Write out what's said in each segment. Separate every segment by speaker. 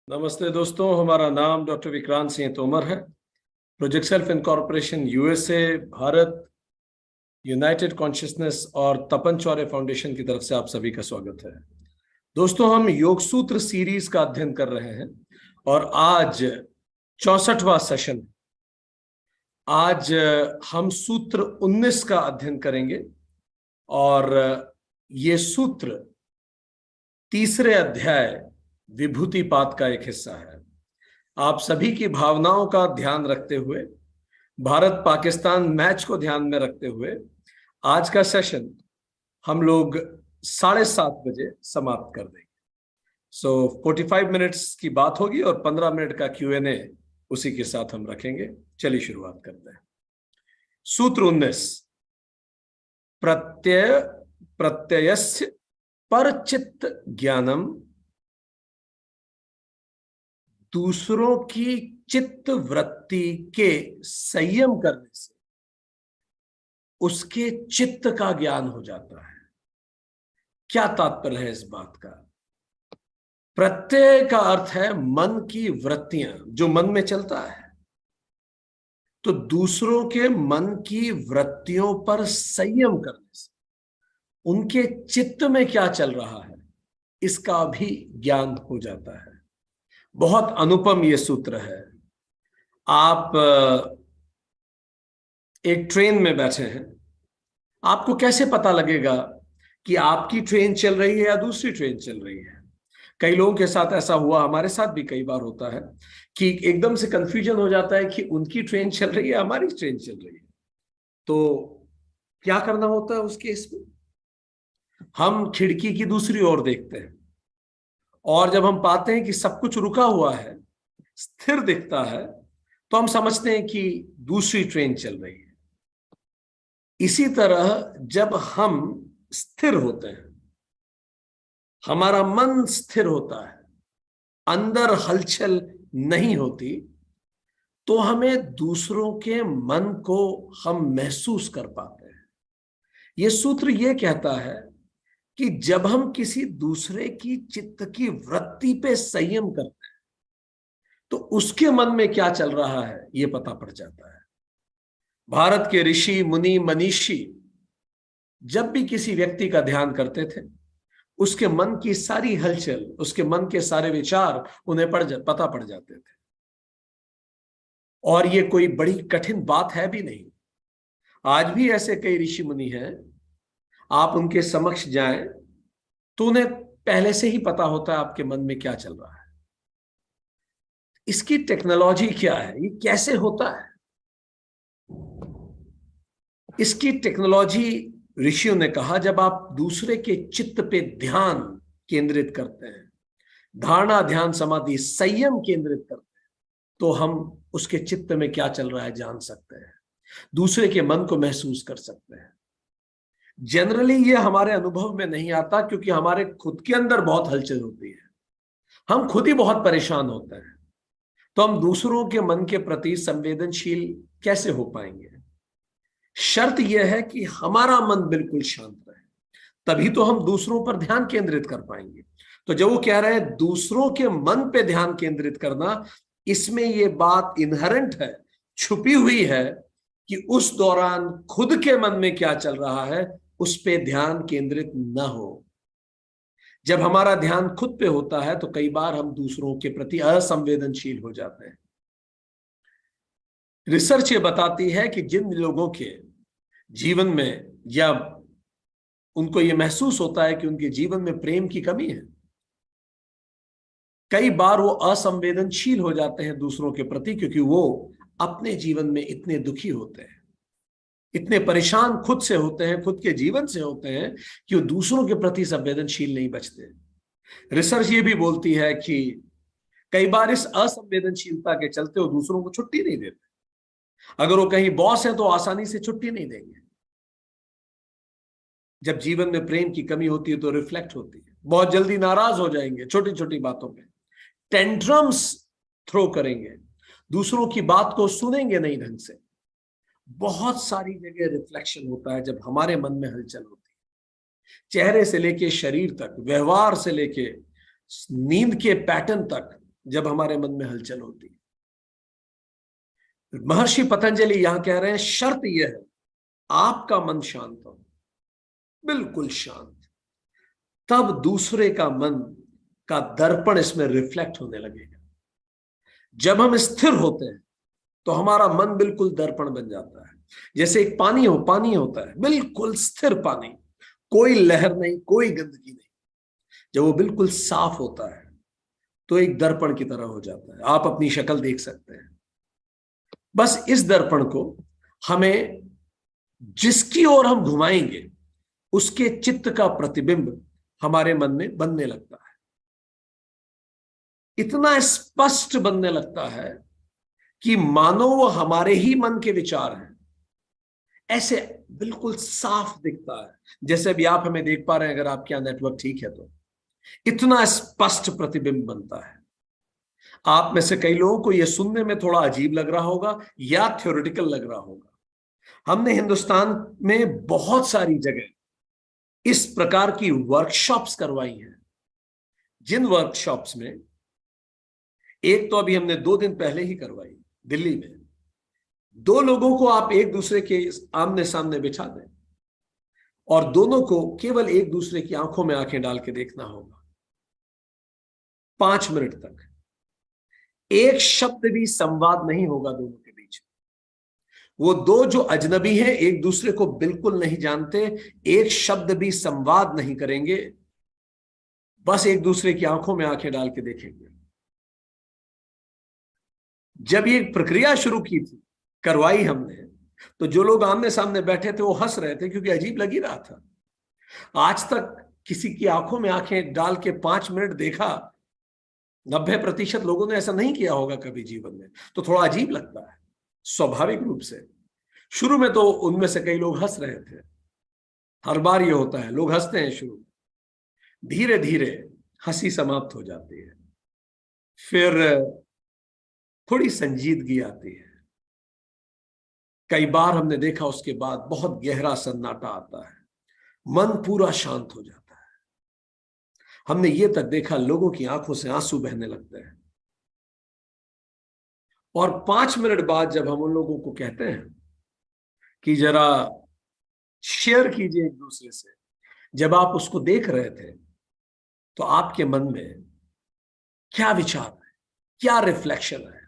Speaker 1: नमस्ते दोस्तों, हमारा नाम डॉक्टर विक्रांत सिंह तोमर है। Project self incorporation USA, Bharat, United consciousness और तपन चौरे फाउंडेशन की तरफ से आप सभी का स्वागत है। दोस्तों, हम योग सूत्र सीरीज का अध्ययन कर रहे हैं और आज 64वां सेशन। आज हम सूत्र 19 का अध्ययन करेंगे और ये सूत्र तीसरे अध्याय विभूतिपात का एक हिस्सा है। आप सभी की भावनाओं का ध्यान रखते हुए, भारत पाकिस्तान मैच को ध्यान में रखते हुए आज का सेशन हम लोग 7:30 बजे समाप्त कर देंगे। 45 मिनट्स की बात होगी और 15 मिनट का Q&A उसी के साथ हम रखेंगे। चलिए शुरुआत करते हैं। सूत्र 19, प्रत्ययस्य परचित्त ज्ञानम, दूसरों की चित्त वृत्ति के संयम करने से उसके चित्त का ज्ञान हो जाता है। क्या तात्पर्य है इस बात का? प्रत्यय का अर्थ है मन की वृत्तियां, जो मन में चलता है। तो दूसरों के मन की वृत्तियों पर संयम करने से उनके चित्त में क्या चल रहा है इसका भी ज्ञान हो जाता है। बहुत अनुपम ये सूत्र है। आप एक ट्रेन में बैठे हैं, आपको कैसे पता लगेगा कि आपकी ट्रेन चल रही है या दूसरी ट्रेन चल रही है? कई लोगों के साथ ऐसा हुआ, हमारे साथ भी कई बार होता है कि एकदम से कंफ्यूजन हो जाता है कि उनकी ट्रेन चल रही है, हमारी ट्रेन चल रही है। तो क्या करना होता है उस केस में? हम खिड़की की दूसरी ओर देखते हैं और जब हम पाते हैं कि सब कुछ रुका हुआ है, स्थिर दिखता है, तो हम समझते हैं कि दूसरी ट्रेन चल रही है। इसी तरह जब हम स्थिर होते हैं, हमारा मन स्थिर होता है, अंदर हलचल नहीं होती, तो हमें दूसरों के मन को हम महसूस कर पाते हैं। यह सूत्र यह कहता है कि जब हम किसी दूसरे की चित्त की वृत्ति पे संयम करते हैं तो उसके मन में क्या चल रहा है यह पता पड़ जाता है। भारत के ऋषि मुनि मनीषी जब भी किसी व्यक्ति का ध्यान करते थे, उसके मन की सारी हलचल, उसके मन के सारे विचार उन्हें पता पड़ जाते थे। और ये कोई बड़ी कठिन बात है भी नहीं। आज भी ऐसे कई ऋषि मुनि हैं, आप उनके समक्ष जाएं तो उन्हें पहले से ही पता होता है आपके मन में क्या चल रहा है। इसकी टेक्नोलॉजी क्या है, ये कैसे होता है? इसकी टेक्नोलॉजी ऋषियों ने कहा, जब आप दूसरे के चित्त पे ध्यान केंद्रित करते हैं, धारणा ध्यान समाधि संयम केंद्रित करते हैं, तो हम उसके चित्त में क्या चल रहा है जान सकते हैं, दूसरे के मन को महसूस कर सकते हैं। जनरली ये हमारे अनुभव में नहीं आता क्योंकि हमारे खुद के अंदर बहुत हलचल होती है, हम खुद ही बहुत परेशान होते हैं। तो हम दूसरों के मन के प्रति संवेदनशील कैसे हो पाएंगे? शर्त यह है कि हमारा मन बिल्कुल शांत रहे, तभी तो हम दूसरों पर ध्यान केंद्रित कर पाएंगे। तो जब वो कह रहे हैं दूसरों के मन पे ध्यान केंद्रित करना, इसमें ये बात इनहेरेंट है, छुपी हुई है कि उस दौरान खुद के मन में क्या चल रहा है उस पे ध्यान केंद्रित न हो। जब हमारा ध्यान खुद पे होता है तो कई बार हम दूसरों के प्रति असंवेदनशील हो जाते हैं। रिसर्च ये बताती है कि जिन लोगों के जीवन में या उनको ये महसूस होता है कि उनके जीवन में प्रेम की कमी है, कई बार वो असंवेदनशील हो जाते हैं दूसरों के प्रति, क्योंकि वो अपने जीवन में इतने दुखी होते हैं, इतने परेशान खुद से होते हैं, खुद के जीवन से होते हैं कि वो दूसरों के प्रति संवेदनशील नहीं बचते। रिसर्च ये भी बोलती है कि कई बार इस असंवेदनशीलता के चलते वो दूसरों को छुट्टी नहीं देते। अगर वो कहीं बॉस है तो आसानी से छुट्टी नहीं देंगे। जब जीवन में प्रेम की कमी होती है तो रिफ्लेक्ट होती है, बहुत जल्दी नाराज हो जाएंगे छोटी छोटी बातों पे, टेंट्रम्स थ्रो करेंगे, दूसरों की बात को सुनेंगे नहीं ढंग से। बहुत सारी जगह रिफ्लेक्शन होता है जब हमारे मन में हलचल होती है, चेहरे से लेके शरीर तक, व्यवहार से लेके नींद के पैटर्न तक, जब हमारे मन में हलचल होती है। महर्षि पतंजलि यहां कह रहे हैं शर्त यह है आपका मन शांत हो, बिल्कुल शांत, तब दूसरे का मन का दर्पण इसमें रिफ्लेक्ट होने लगेगा। जब हम स्थिर होते हैं तो हमारा मन बिल्कुल दर्पण बन जाता है। जैसे एक पानी होता है, बिल्कुल स्थिर पानी, कोई लहर नहीं, कोई गंदगी नहीं। जब वो बिल्कुल साफ होता है तो एक दर्पण की तरह हो जाता है, आप अपनी शक्ल देख सकते हैं। बस इस दर्पण को हमें जिसकी ओर हम घुमाएंगे उसके चित्त का प्रतिबिंब हमारे मन में बनने लगता है। इतना स्पष्ट बनने लगता है कि मानो वो हमारे ही मन के विचार हैं, ऐसे बिल्कुल साफ दिखता है। जैसे भी आप हमें देख पा रहे हैं, अगर आपके यहां नेटवर्क ठीक है तो इतना स्पष्ट प्रतिबिंब बनता है। आप में से कई लोगों को यह सुनने में थोड़ा अजीब लग रहा होगा या थ्योरेटिकल लग रहा होगा। हमने हिंदुस्तान में बहुत सारी जगह इस प्रकार की वर्कशॉप्स करवाई हैं, जिन वर्कशॉप्स में एक तो अभी हमने 2 दिन पहले ही करवाई दिल्ली में। 2 लोगों को आप एक दूसरे के आमने सामने बिठा दें और दोनों को केवल एक दूसरे की आंखों में आंखें डाल के देखना होगा 5 मिनट तक। एक शब्द भी संवाद नहीं होगा दोनों के बीच। वो दो जो अजनबी हैं, एक दूसरे को बिल्कुल नहीं जानते, एक शब्द भी संवाद नहीं करेंगे, बस एक दूसरे की आंखों में आंखें डाल के देखेंगे। जब ये प्रक्रिया शुरू की थी, करवाई हमने, तो जो लोग आमने सामने बैठे थे वो हंस रहे थे क्योंकि अजीब लग ही रहा था। आज तक किसी की आंखों में आंखें डाल के 5 मिनट देखा 90% लोगों ने ऐसा नहीं किया होगा कभी जीवन में, तो थोड़ा अजीब लगता है स्वाभाविक रूप से। शुरू में तो उनमें से कई लोग हंस रहे थे, हर बार ये होता है, लोग हंसते हैं शुरू, धीरे धीरे हंसी समाप्त हो जाती है, फिर थोड़ी संजीदगी आती है। कई बार हमने देखा उसके बाद बहुत गहरा सन्नाटा आता है, मन पूरा शांत हो जाता है। हमने ये तक देखा लोगों की आंखों से आंसू बहने लगते हैं। और 5 मिनट बाद जब हम उन लोगों को कहते हैं कि जरा शेयर कीजिए एक दूसरे से, जब आप उसको देख रहे थे तो आपके मन में क्या विचार है, क्या रिफ्लेक्शन है।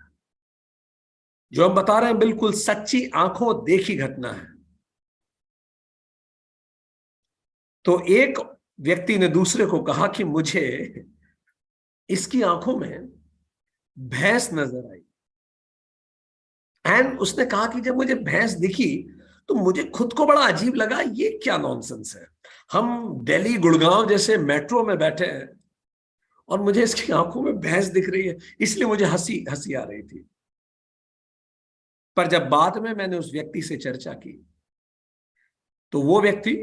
Speaker 1: जो हम बता रहे हैं बिल्कुल सच्ची आंखों देखी घटना है। तो एक व्यक्ति ने दूसरे को कहा कि मुझे इसकी आंखों में भैंस नजर आई। एंड उसने कहा कि जब मुझे भैंस दिखी तो मुझे खुद को बड़ा अजीब लगा, ये क्या नॉनसेंस है। हम दिल्ली गुड़गांव जैसे मेट्रो में बैठे हैं और मुझे इसकी आंखों में भैंस दिख रही है, इसलिए मुझे हंसी हंसी आ रही थी। पर जब बाद में मैंने उस व्यक्ति से चर्चा की तो वो व्यक्ति,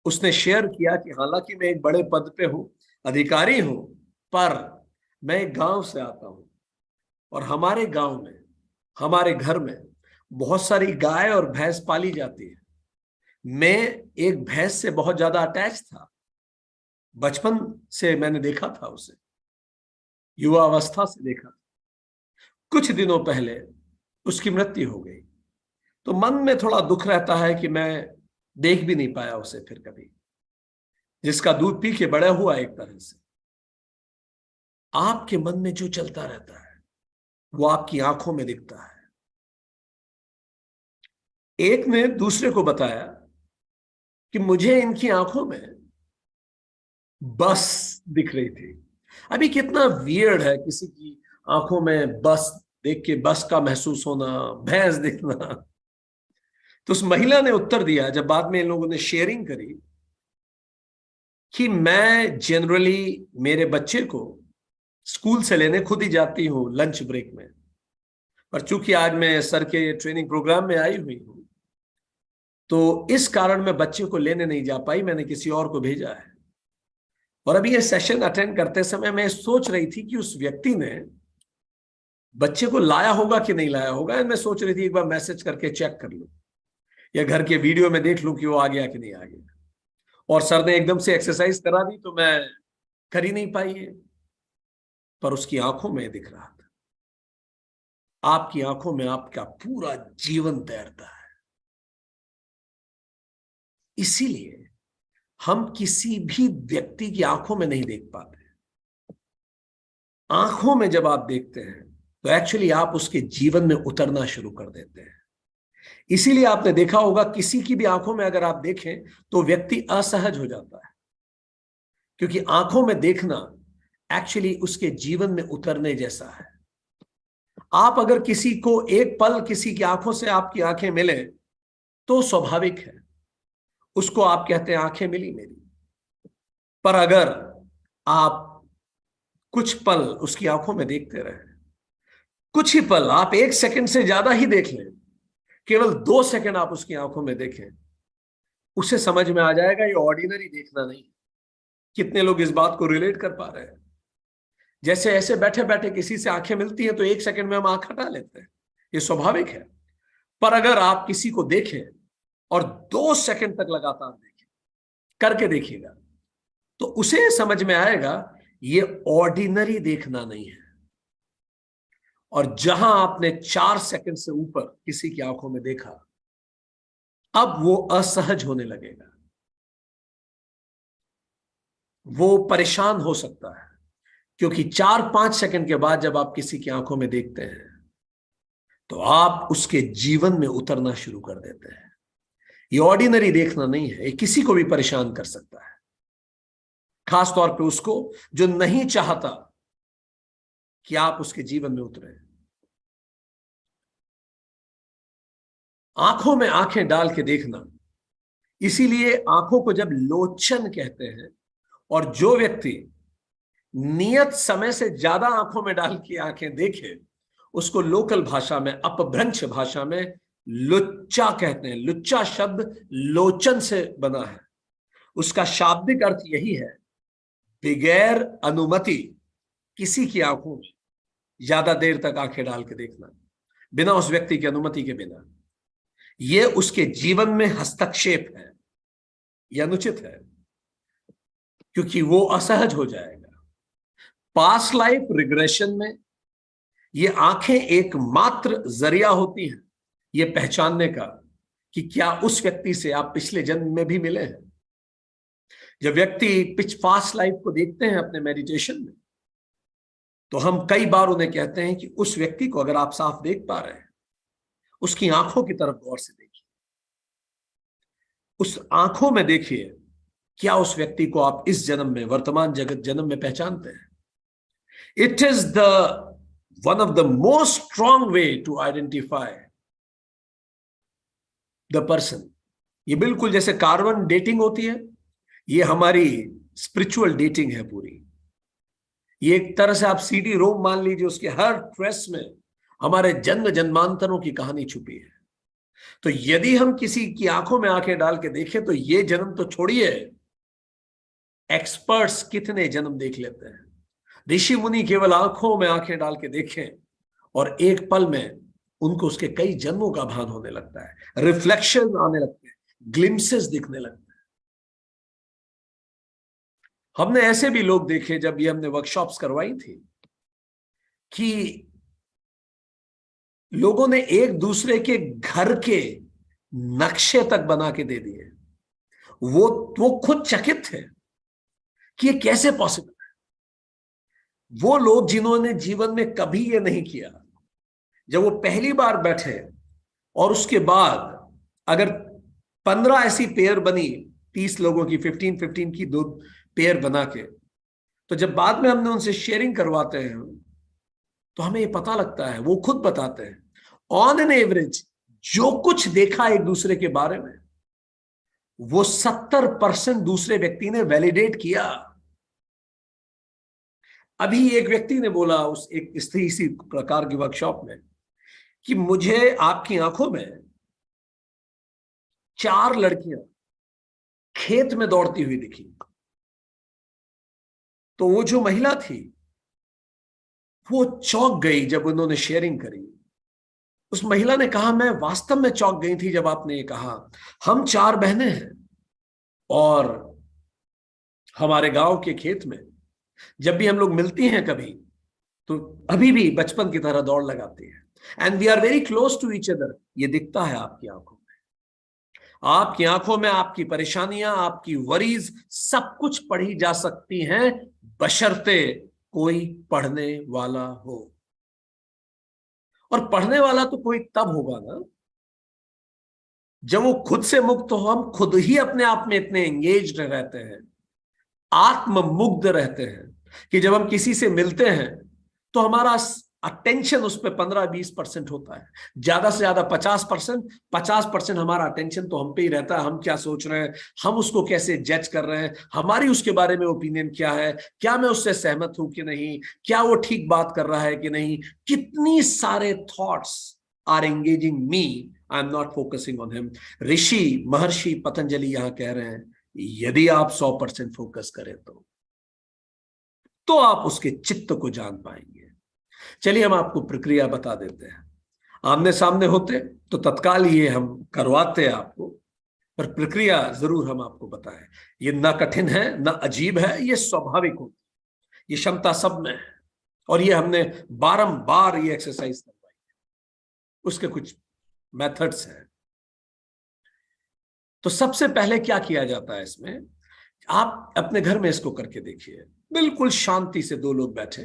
Speaker 1: उसने शेयर किया कि हालांकि मैं एक बड़े पद पे हूं, अधिकारी हूं, पर मैं एक गांव से आता हूं और हमारे गांव में, हमारे घर में बहुत सारी गाय और भैंस पाली जाती है। मैं एक भैंस से बहुत ज्यादा अटैच था, बचपन से मैंने देखा था उसे, युवा अवस्था से देखा। कुछ दिनों पहले उसकी मृत्यु हो गई, तो मन में थोड़ा दुख रहता है कि मैं देख भी नहीं पाया उसे फिर कभी, जिसका दूध पी के बड़ा हुआ एक तरह से। आपके मन में जो चलता रहता है वो आपकी आंखों में दिखता है। एक ने दूसरे को बताया कि मुझे इनकी आंखों में बस दिख रही थी। अभी कितना वियर्ड है किसी की आंखों में बस देख के बस का महसूस होना, भैंस दिखना। तो उस महिला ने उत्तर दिया जब बाद में इन लोगों ने शेयरिंग करी कि मैं जनरली मेरे बच्चे को स्कूल से लेने खुद ही जाती हूँ लंच ब्रेक में, पर चूंकि आज मैं सर के ट्रेनिंग प्रोग्राम में आई हुई हूँ तो इस कारण मैं बच्चे को लेने नहीं जा पाई, मैंने किसी और को भेजा है। और अभी ये सेशन अटेंड करते समय मैं सोच रही थी कि उस व्यक्ति ने बच्चे को लाया होगा कि नहीं लाया होगा। मैं सोच रही थी एक बार मैसेज करके चेक कर लूं या घर के वीडियो में देख लूं कि वो आ गया कि नहीं आ गया। और सर ने एकदम से एक्सरसाइज करा दी तो मैं कर ही नहीं पाई है। पर उसकी आंखों में दिख रहा था। आपकी आंखों में आपका पूरा जीवन तैरता है। इसीलिए हम किसी भी व्यक्ति की आंखों में नहीं देख पाते। आंखों में जब आप देखते हैं तो एक्चुअली आप उसके जीवन में उतरना शुरू कर देते हैं। इसीलिए आपने देखा होगा किसी की भी आंखों में अगर आप देखें तो व्यक्ति असहज हो जाता है, क्योंकि आंखों में देखना एक्चुअली उसके जीवन में उतरने जैसा है। आप अगर किसी को एक पल किसी की आंखों से आपकी आंखें मिले तो स्वाभाविक है, उसको आप कहते हैं आंखें मिली मेरी। पर अगर आप कुछ पल उसकी आंखों में देखते रहे, कुछ ही पल, आप 1 सेकंड से ज्यादा ही देख लें, केवल 2 सेकंड आप उसकी आंखों में देखें, उसे समझ में आ जाएगा ये ऑर्डिनरी देखना नहीं। कितने लोग इस बात को रिलेट कर पा रहे हैं? जैसे ऐसे बैठे बैठे किसी से आंखें मिलती हैं तो 1 सेकंड में हम आंख हटा लेते हैं, ये स्वाभाविक है। पर अगर आप किसी को देखें और 2 सेकंड तक लगातार देखें, करके देखिएगा, तो उसे समझ में आएगा ये ऑर्डिनरी देखना नहीं है। और जहां आपने 4 सेकंड से ऊपर किसी की आंखों में देखा, अब वो असहज होने लगेगा, वो परेशान हो सकता है। क्योंकि 4-5 सेकंड के बाद जब आप किसी की आंखों में देखते हैं तो आप उसके जीवन में उतरना शुरू कर देते हैं। ये ऑर्डिनरी देखना नहीं है, ये किसी को भी परेशान कर सकता है, खास तौर पे उसको जो नहीं चाहता कि आप उसके जीवन में उतरे। आंखों में आंखें डाल के देखना, इसीलिए आंखों को जब लोचन कहते हैं, और जो व्यक्ति नियत समय से ज्यादा आंखों में डाल के आंखें देखे उसको लोकल भाषा में, अपभ्रंश भाषा में लुच्चा कहते हैं। लुच्चा शब्द लोचन से बना है। उसका शाब्दिक अर्थ यही है, बगैर अनुमति किसी की आंखों में ज्यादा देर तक आंखें डाल के देखना, बिना उस व्यक्ति की अनुमति के बिना, यह उसके जीवन में हस्तक्षेप है, यह अनुचित है, क्योंकि वो असहज हो जाएगा। पास्ट लाइफ रिग्रेशन में ये आंखें एकमात्र जरिया होती हैं ये पहचानने का कि क्या उस व्यक्ति से आप पिछले जन्म में भी मिले हैं। जब व्यक्ति पास्ट लाइफ को देखते हैं अपने मेडिटेशन में, तो हम कई बार उन्हें कहते हैं कि उस व्यक्ति को अगर आप साफ देख पा रहे हैं, उसकी आंखों की तरफ गौर से देखिए, उस आंखों में देखिए, क्या उस व्यक्ति को आप इस जन्म में, वर्तमान जगत जन्म में पहचानते हैं। It is the one of the most strong way to identify the person। ये बिल्कुल जैसे कार्बन डेटिंग होती है, ये हमारी स्पिरिचुअल डेटिंग है पूरी। ये एक तरह से आप सीडी रोम मान लीजिए, उसके हर ट्रेस में हमारे जन्म जन्मांतरों की कहानी छुपी है। तो यदि हम किसी की आंखों में आंखें डाल के देखें तो ये जन्म तो छोड़िए, एक्सपर्ट्स कितने जन्म देख लेते हैं। ऋषि मुनि केवल आंखों में आंखें डाल के देखें और एक पल में उनको उसके कई जन्मों का भान होने लगता है, रिफ्लेक्शन आने लगते हैं, ग्लिम्सेस दिखने लगते हैं। हमने ऐसे भी लोग देखे जब ये हमने वर्कशॉप्स करवाई थी कि लोगों ने एक दूसरे के घर के नक्शे तक बना के दे दिए। वो खुद चकित थे कि ये कैसे पॉसिबल है। वो लोग जिन्होंने जीवन में कभी ये नहीं किया, जब वो पहली बार बैठे और उसके बाद अगर 15 ऐसी पेयर बनी, 30 लोगों की, 15 की 2 पेयर बना के, तो जब बाद में हमने उनसे शेयरिंग करवाते हैं तो हमें ये पता लगता है, वो खुद बताते हैं, ऑन एन एवरेज जो कुछ देखा एक दूसरे के बारे में वो 70% दूसरे व्यक्ति ने वैलिडेट किया। अभी एक व्यक्ति ने बोला उस एक इसी प्रकार की वर्कशॉप में कि मुझे आपकी आंखों में 4 लड़कियां खेत में दौड़ती हुई दिखी। तो वो जो महिला थी वो चौंक गई जब उन्होंने शेयरिंग करी। उस महिला ने कहा, मैं वास्तव में चौंक गई थी जब आपने ये कहा। हम 4 बहनें हैं और हमारे गांव के खेत में जब भी हम लोग मिलती हैं कभी, तो अभी भी बचपन की तरह दौड़ लगाती है। And we are very close to each other. ये दिखता है आपकी आंखों में। आपकी आंखों में आपकी परेशानियां, आपकी वरीज सब कुछ पढ़ी जा सकती हैं, बशर्ते कोई पढ़ने वाला हो। और पढ़ने वाला तो कोई तब होगा ना जब वो खुद से मुक्त हो। हम खुद ही अपने आप में इतने एंगेज्ड रहते हैं, आत्ममुग्ध रहते हैं, कि जब हम किसी से मिलते हैं तो हमारा अटेंशन उस पर 15-20% होता है। ज्यादा से ज्यादा 50%। 50% हमारा अटेंशन तो हम पे ही रहता है। हम क्या सोच रहे हैं, हम उसको कैसे जज कर रहे हैं, हमारी उसके बारे में ओपिनियन क्या है, क्या मैं उससे सहमत हूं कि नहीं, क्या वो ठीक बात कर रहा है कि नहीं। कितनी सारे thoughts are engaging me, I am not focusing on him. Rishi Maharshi Patanjali यहां कह रहे हैं, यदि आप 100% फोकस करें तो आप उसके चित्त को जान पाएंगे। चलिए हम आपको प्रक्रिया बता देते हैं। आमने सामने होते तो तत्काल ये हम करवाते आपको, पर प्रक्रिया जरूर हम आपको बताएं। ये ना कठिन है ना अजीब है, ये स्वाभाविक होती है, ये क्षमता सब में है। और ये हमने बारंबार ये एक्सरसाइज करवाई है। उसके कुछ मेथड्स हैं। तो सबसे पहले क्या किया जाता है इसमें, आप अपने घर में इसको करके देखिए। बिल्कुल शांति से दो लोग बैठे।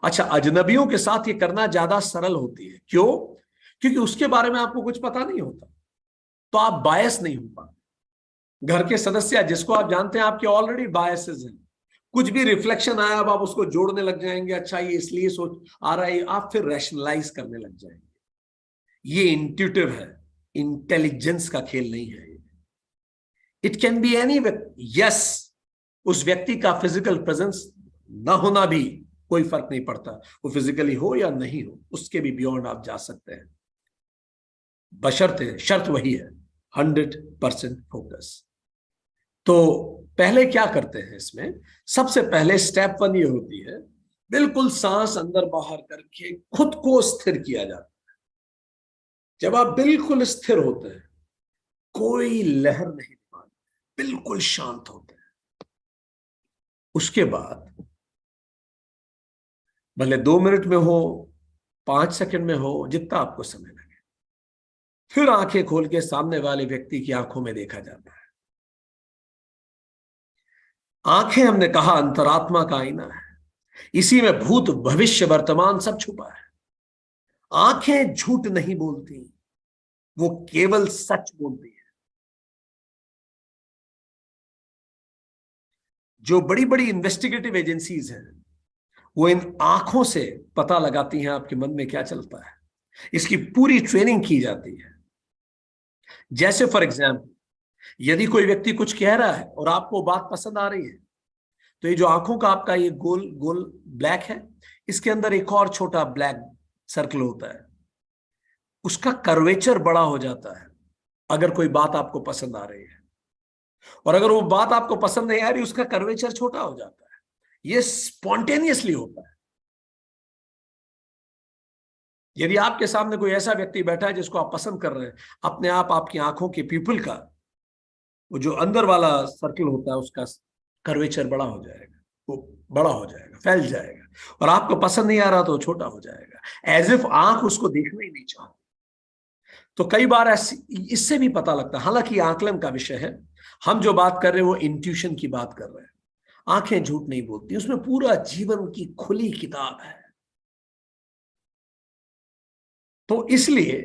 Speaker 1: अच्छा, अजनबियों के साथ ये करना ज्यादा सरल होती है। क्यों? क्योंकि उसके बारे में आपको कुछ पता नहीं होता, तो आप बायस नहीं हो पाते। घर के सदस्य जिसको आप जानते हैं, आपके ऑलरेडी बायसेस हैं। कुछ भी रिफ्लेक्शन आया, अब आप उसको जोड़ने लग जाएंगे, अच्छा ये इसलिए सोच आ रहा है, आप फिर रैशनलाइज करने लग जाएंगे। ये इंट्यूटिव है, इंटेलिजेंस का खेल नहीं है। It can be any yes, उस व्यक्ति का फिजिकल प्रेजेंस ना होना भी कोई फर्क नहीं पड़ता, वो फिजिकली हो या नहीं हो, उसके भी बियॉन्ड आप जा सकते हैं, बशर्ते शर्त वही है 100% फोकस। तो पहले क्या करते हैं इसमें, सबसे पहले स्टेप 1 ये होती है, बिल्कुल सांस अंदर बाहर करके खुद को स्थिर किया जाता है। जब आप बिल्कुल स्थिर होते हैं, कोई लहर नहीं मारते, बिल्कुल शांत होते हैं। उसके बाद भले 2 मिनट में हो, 5 सेकंड में हो, जितना आपको समय लगे, फिर आंखें खोल के सामने वाले व्यक्ति की आंखों में देखा जाता है। आंखें, हमने कहा, अंतरात्मा का आईना है। इसी में भूत भविष्य वर्तमान सब छुपा है। आंखें झूठ नहीं बोलती, वो केवल सच बोलती है। जो बड़ी बड़ी इन्वेस्टिगेटिव एजेंसीज हैं, वो इन आंखों से पता लगाती हैं आपके मन में क्या चलता है। इसकी पूरी ट्रेनिंग की जाती है। जैसे फॉर एग्जाम्पल, यदि कोई व्यक्ति कुछ कह रहा है और आपको बात पसंद आ रही है, तो ये जो आंखों का आपका ये गोल गोल ब्लैक है, इसके अंदर एक और छोटा ब्लैक सर्कल होता है। उसका कर्वेचर बड़ा हो जाता है अगर कोई बात आपको पसंद आ रही है, और अगर वो बात आपको पसंद नहीं आ रही, उसका कर्वेचर छोटा हो जाता है। ये स्पॉन्टेनियसली होता है। यदि आपके सामने कोई ऐसा व्यक्ति बैठा है जिसको आप पसंद कर रहे हैं, अपने आप आपकी आंखों के पीपल का वो जो अंदर वाला सर्कल होता है, उसका कर्वेचर बड़ा हो जाएगा, वो बड़ा हो जाएगा, फैल जाएगा। और आपको पसंद नहीं आ रहा तो छोटा हो जाएगा, एज इफ आंख उसको देखना ही नहीं चाहती। तो कई बार ऐसी, इससे भी पता लगता है, हालांकि आकलन का विषय है, हम जो बात कर रहे हैं वो इंट्यूशन की बात कर रहे हैं। आंखें झूठ नहीं बोलती, उसमें पूरा जीवन की खुली किताब है। तो इसलिए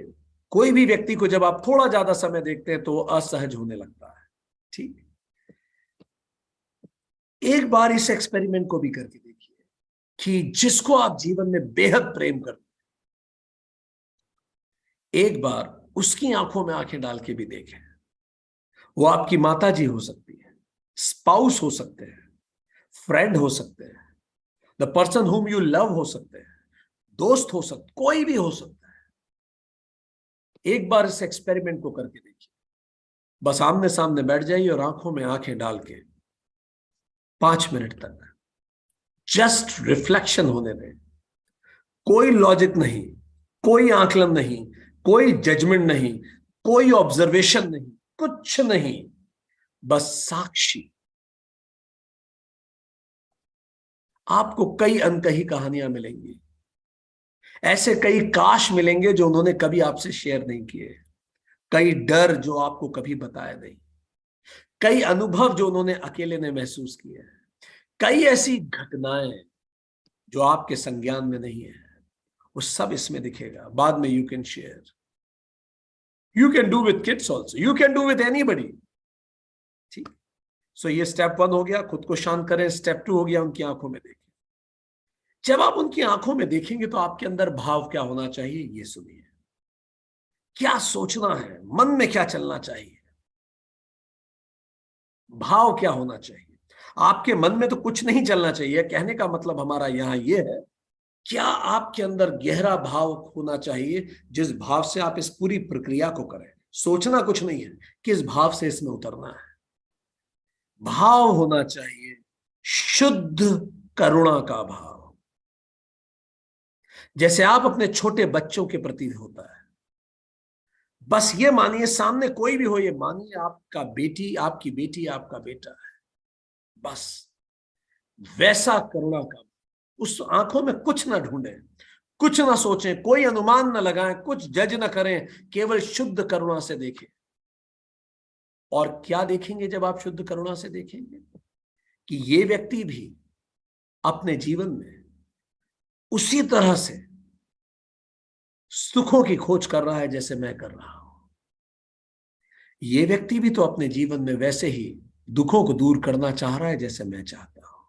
Speaker 1: कोई भी व्यक्ति को जब आप थोड़ा ज्यादा समय देखते हैं तो वो असहज होने लगता है। ठीक, एक बार इस एक्सपेरिमेंट को भी करके देखिए कि जिसको आप जीवन में बेहद प्रेम करते हैं, एक बार उसकी आंखों में आंखें डाल के भी देखें। वो आपकी माता जी हो सकती है, स्पाउस हो सकते हैं, फ्रेंड हो सकते हैं, the person whom you love हो सकते हैं, दोस्त हो सकते, कोई भी हो सकता है। एक बार इस एक्सपेरिमेंट को करके देखिए। बस आमने सामने बैठ जाइए और आंखों में आंखें डाल के 5 मिनट तक जस्ट रिफ्लेक्शन होने दें। कोई लॉजिक नहीं, कोई आकलन नहीं, कोई जजमेंट नहीं, कोई ऑब्जर्वेशन नहीं, कुछ नहीं, बस साक्षी। आपको कई अनकही कहानियां मिलेंगी। ऐसे कई काश मिलेंगे जो उन्होंने कभी आपसे शेयर नहीं किए, कई डर जो आपको कभी बताया नहीं, कई अनुभव जो उन्होंने अकेले ने महसूस किए, कई ऐसी घटनाएं जो आपके संज्ञान में नहीं है, वो सब इसमें दिखेगा। बाद में you can share, you can do with kids also, you can do with anybody. ठीक। सो ये स्टेप 1 हो गया, खुद को शांत करें। स्टेप 2 हो गया, उनकी आंखों में देखें। जब आप उनकी आंखों में देखेंगे तो आपके अंदर भाव क्या होना चाहिए, ये सुनिए। क्या सोचना है, मन में क्या चलना चाहिए, भाव क्या होना चाहिए। आपके मन में तो कुछ नहीं चलना चाहिए, कहने का मतलब हमारा यहां यह है, क्या आपके अंदर गहरा भाव होना चाहिए जिस भाव से आप इस पूरी प्रक्रिया को करें। सोचना कुछ नहीं है, किस भाव से इसमें उतरना है। भाव होना चाहिए शुद्ध करुणा का भाव, जैसे आप अपने छोटे बच्चों के प्रति होता है। बस ये मानिए, सामने कोई भी हो, ये मानिए आपका बेटी, आपकी बेटी, आपका बेटा है, बस वैसा करुणा का। उस आंखों में कुछ ना ढूंढें, कुछ ना सोचें, कोई अनुमान ना लगाएं, कुछ जज ना करें, केवल शुद्ध करुणा से देखें। और क्या देखेंगे जब आप शुद्ध करुणा से देखेंगे, कि ये व्यक्ति भी अपने जीवन में उसी तरह से सुखों की खोज कर रहा है जैसे मैं कर रहा हूं। ये व्यक्ति भी तो अपने जीवन में वैसे ही दुखों को दूर करना चाह रहा है जैसे मैं चाहता हूं।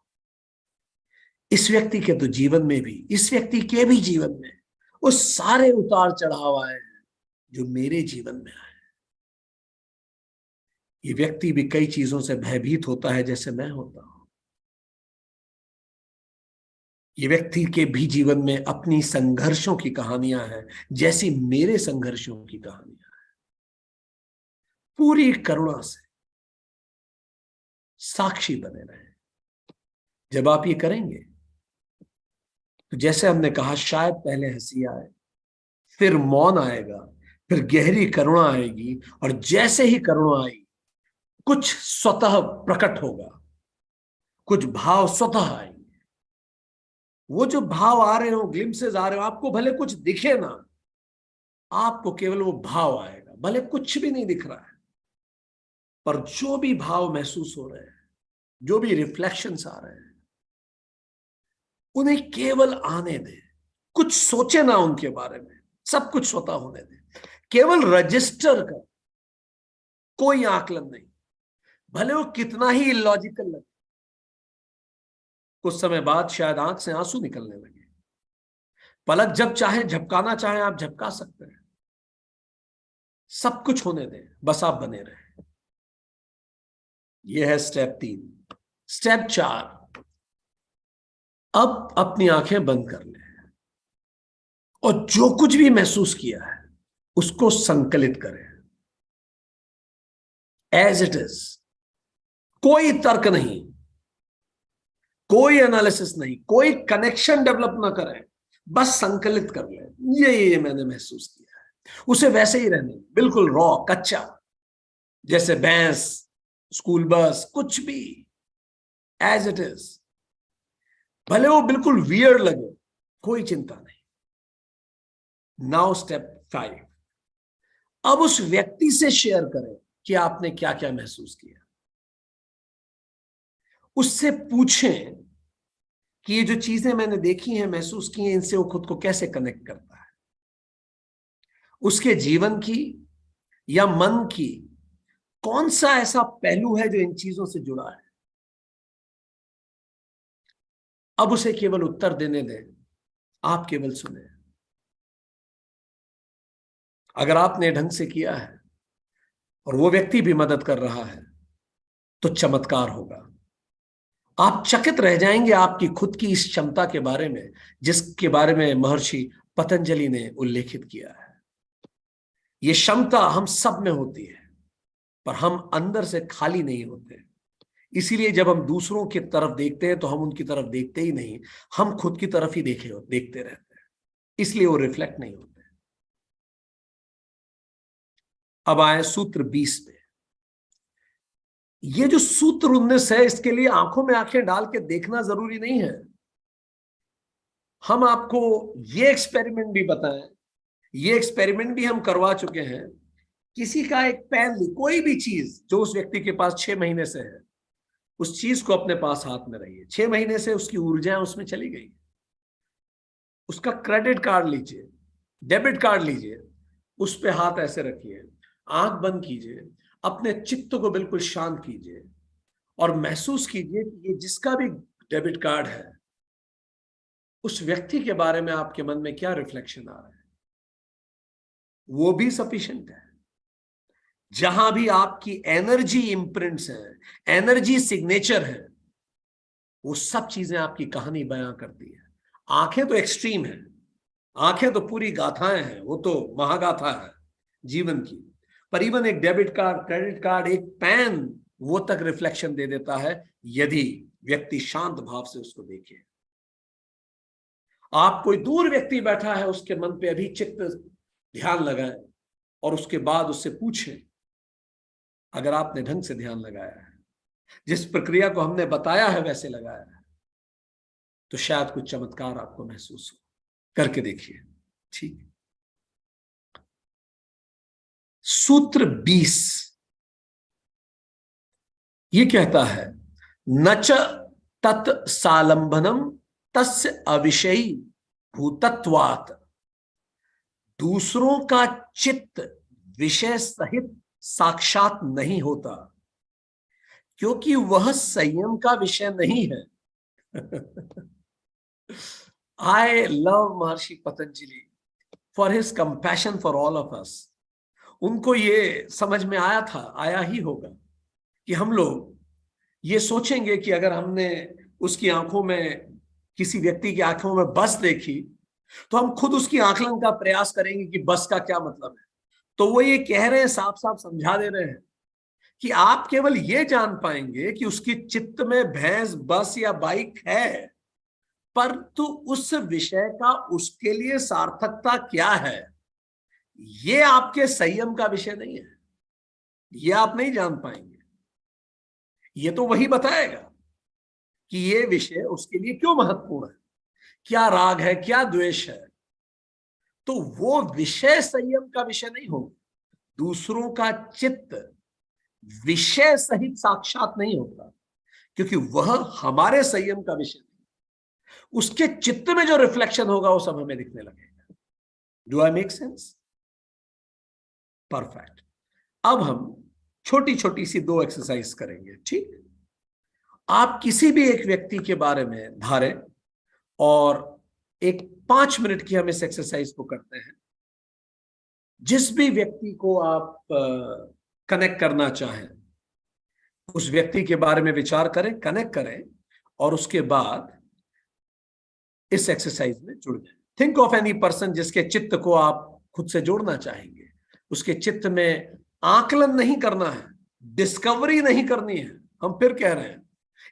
Speaker 1: इस व्यक्ति के तो जीवन में भी, इस व्यक्ति के भी जीवन में वो सारे उतार चढ़ाव आए हैं जो मेरे जीवन में आए। ये व्यक्ति भी कई चीजों से भयभीत होता है जैसे मैं होता हूं। ये व्यक्ति के भी जीवन में अपनी संघर्षों की कहानियां हैं जैसी मेरे संघर्षों की कहानियां हैं। पूरी करुणा से साक्षी बने रहे। जब आप ये करेंगे तो जैसे हमने कहा, शायद पहले हंसी आए, फिर मौन आएगा, फिर गहरी करुणा आएगी, और जैसे ही करुणा आएगी कुछ स्वतः प्रकट होगा, कुछ भाव स्वतः आएंगे। वो जो भाव आ रहे हो, ग्लिम्सेस आ रहे हो, आपको भले कुछ दिखे ना, आपको केवल वो भाव आएगा, भले कुछ भी नहीं दिख रहा है, पर जो भी भाव महसूस हो रहे हैं, जो भी रिफ्लेक्शंस आ रहे हैं, उन्हें केवल आने दे। कुछ सोचे ना उनके बारे में, सब कुछ स्वतः होने दे। केवल रजिस्टर कर, कोई आकलन नहीं, भले वो कितना ही इलॉजिकल लगे। कुछ समय बाद शायद आंख से आंसू निकलने लगे। पलक जब चाहे झपकाना चाहे आप झपका सकते हैं। सब कुछ होने दें, बस आप बने रहे। यह है स्टेप 3। स्टेप 4, अब अपनी आंखें बंद कर लें और जो कुछ भी महसूस किया है उसको संकलित करें एज इट इज। कोई तर्क नहीं, कोई एनालिसिस नहीं, कोई कनेक्शन डेवलप ना करें, बस संकलित कर लें। ये मैंने महसूस किया है, उसे वैसे ही रहने, बिल्कुल रॉ, कच्चा, जैसे भैंस, स्कूल बस, कुछ भी, एज इट इज। भले वो बिल्कुल वियर्ड लगे, कोई चिंता नहीं। नाउ स्टेप 5, अब उस व्यक्ति से शेयर करें कि आपने क्या क्या महसूस किया। उससे पूछें कि ये जो चीजें मैंने देखी हैं, महसूस की हैं, इनसे वो खुद को कैसे कनेक्ट करता है। उसके जीवन की या मन की कौन सा ऐसा पहलू है जो इन चीजों से जुड़ा है। अब उसे केवल उत्तर देने दें, आप केवल सुने। अगर आपने ढंग से किया है और वो व्यक्ति भी मदद कर रहा है तो चमत्कार होगा। आप चकित रह जाएंगे आपकी खुद की इस क्षमता के बारे में, जिसके बारे में महर्षि पतंजलि ने उल्लेखित किया है। ये क्षमता हम सब में होती है, पर हम अंदर से खाली नहीं होते। इसीलिए जब हम दूसरों की तरफ देखते हैं तो हम उनकी तरफ देखते ही नहीं, हम खुद की तरफ ही देखते रहते हैं, इसलिए वो रिफ्लेक्ट नहीं होते। अब आए सूत्र 20 पे। ये जो सूत्र 19 है, इसके लिए आंखों में आंखें डाल के देखना जरूरी नहीं है। हम आपको ये एक्सपेरिमेंट भी बताएं, ये एक्सपेरिमेंट भी हम करवा चुके हैं। किसी का एक पेन, कोई भी चीज जो उस व्यक्ति के पास 6 महीने से है, उस चीज को अपने पास हाथ में रहिए। 6 महीने से उसकी ऊर्जा उसमें चली गई। उसका क्रेडिट कार्ड लीजिए, डेबिट कार्ड लीजिए, उस पे हाथ ऐसे रखिए, आंख बंद कीजिए, अपने चित्त को बिल्कुल शांत कीजिए और महसूस कीजिए कि ये जिसका भी डेबिट कार्ड है, उस व्यक्ति के बारे में आपके मन में क्या रिफ्लेक्शन आ रहा है। वो भी सफिशिएंट है। जहां भी आपकी एनर्जी इंप्रिंट्स हैं, एनर्जी सिग्नेचर है, वो सब चीजें आपकी कहानी बयां करती है। आंखें तो एक्सट्रीम है, आंखें तो पूरी गाथाएं हैं, वो तो महागाथा है जीवन की। पर इवन एक डेबिट कार्ड, क्रेडिट कार्ड, एक पेन, वो तक रिफ्लेक्शन दे देता है यदि व्यक्ति शांत भाव से उसको देखे। आप कोई दूर व्यक्ति बैठा है, उसके मन पे अभी चित्त ध्यान लगाएं और उसके बाद उससे पूछें। अगर आपने ढंग से ध्यान लगाया है, जिस प्रक्रिया को हमने बताया है वैसे लगाया है, तो शायद कुछ चमत्कार आपको महसूस हो। करके देखिए। ठीक। सूत्र 20 ये कहता है, नच तत् सालंबनम तस्य अविषयी भूतत्वात्। दूसरों का चित्त विषय सहित साक्षात नहीं होता, क्योंकि वह संयम का विषय नहीं है। I love Maharshi Patanjali for his compassion for all of us. उनको ये समझ में आया था, आया ही होगा, कि हम लोग ये सोचेंगे कि अगर हमने उसकी आंखों में, किसी व्यक्ति की आंखों में बस देखी, तो हम खुद उसकी आकलन का प्रयास करेंगे कि बस का क्या मतलब है। तो वो ये कह रहे हैं, साफ साफ समझा दे रहे हैं कि आप केवल ये जान पाएंगे कि उसकी चित्त में भैंस, बस या बाइक है, परंतु उस विषय का उसके लिए सार्थकता क्या है, ये आपके संयम का विषय नहीं है। ये आप नहीं जान पाएंगे। ये तो वही बताएगा कि ये विषय उसके लिए क्यों महत्वपूर्ण है, क्या राग है, क्या द्वेष है। तो वो विषय संयम का विषय नहीं होगा। दूसरों का चित्त विषय सहित साक्षात नहीं होता, क्योंकि वह हमारे संयम का विषय नहीं। उसके चित्त में जो रिफ्लेक्शन होगा वो सब हमें दिखने लगेगा। Do I make sense? Perfect. अब हम छोटी छोटी सी 2 एक्सरसाइज करेंगे। ठीक। आप किसी भी एक व्यक्ति के बारे में धारें और एक 5 मिनट की हम इस एक्सरसाइज को करते हैं। जिस भी व्यक्ति को आप कनेक्ट करना चाहें, उस व्यक्ति के बारे में विचार करें, कनेक्ट करें और उसके बाद इस एक्सरसाइज में जुड़ जाएं। थिंक ऑफ एनी पर्सन जिसके चित्त को आप खुद से जोड़ना चाहेंगे। उसके चित्त में आकलन नहीं करना है, डिस्कवरी नहीं करनी है। हम फिर कह रहे हैं,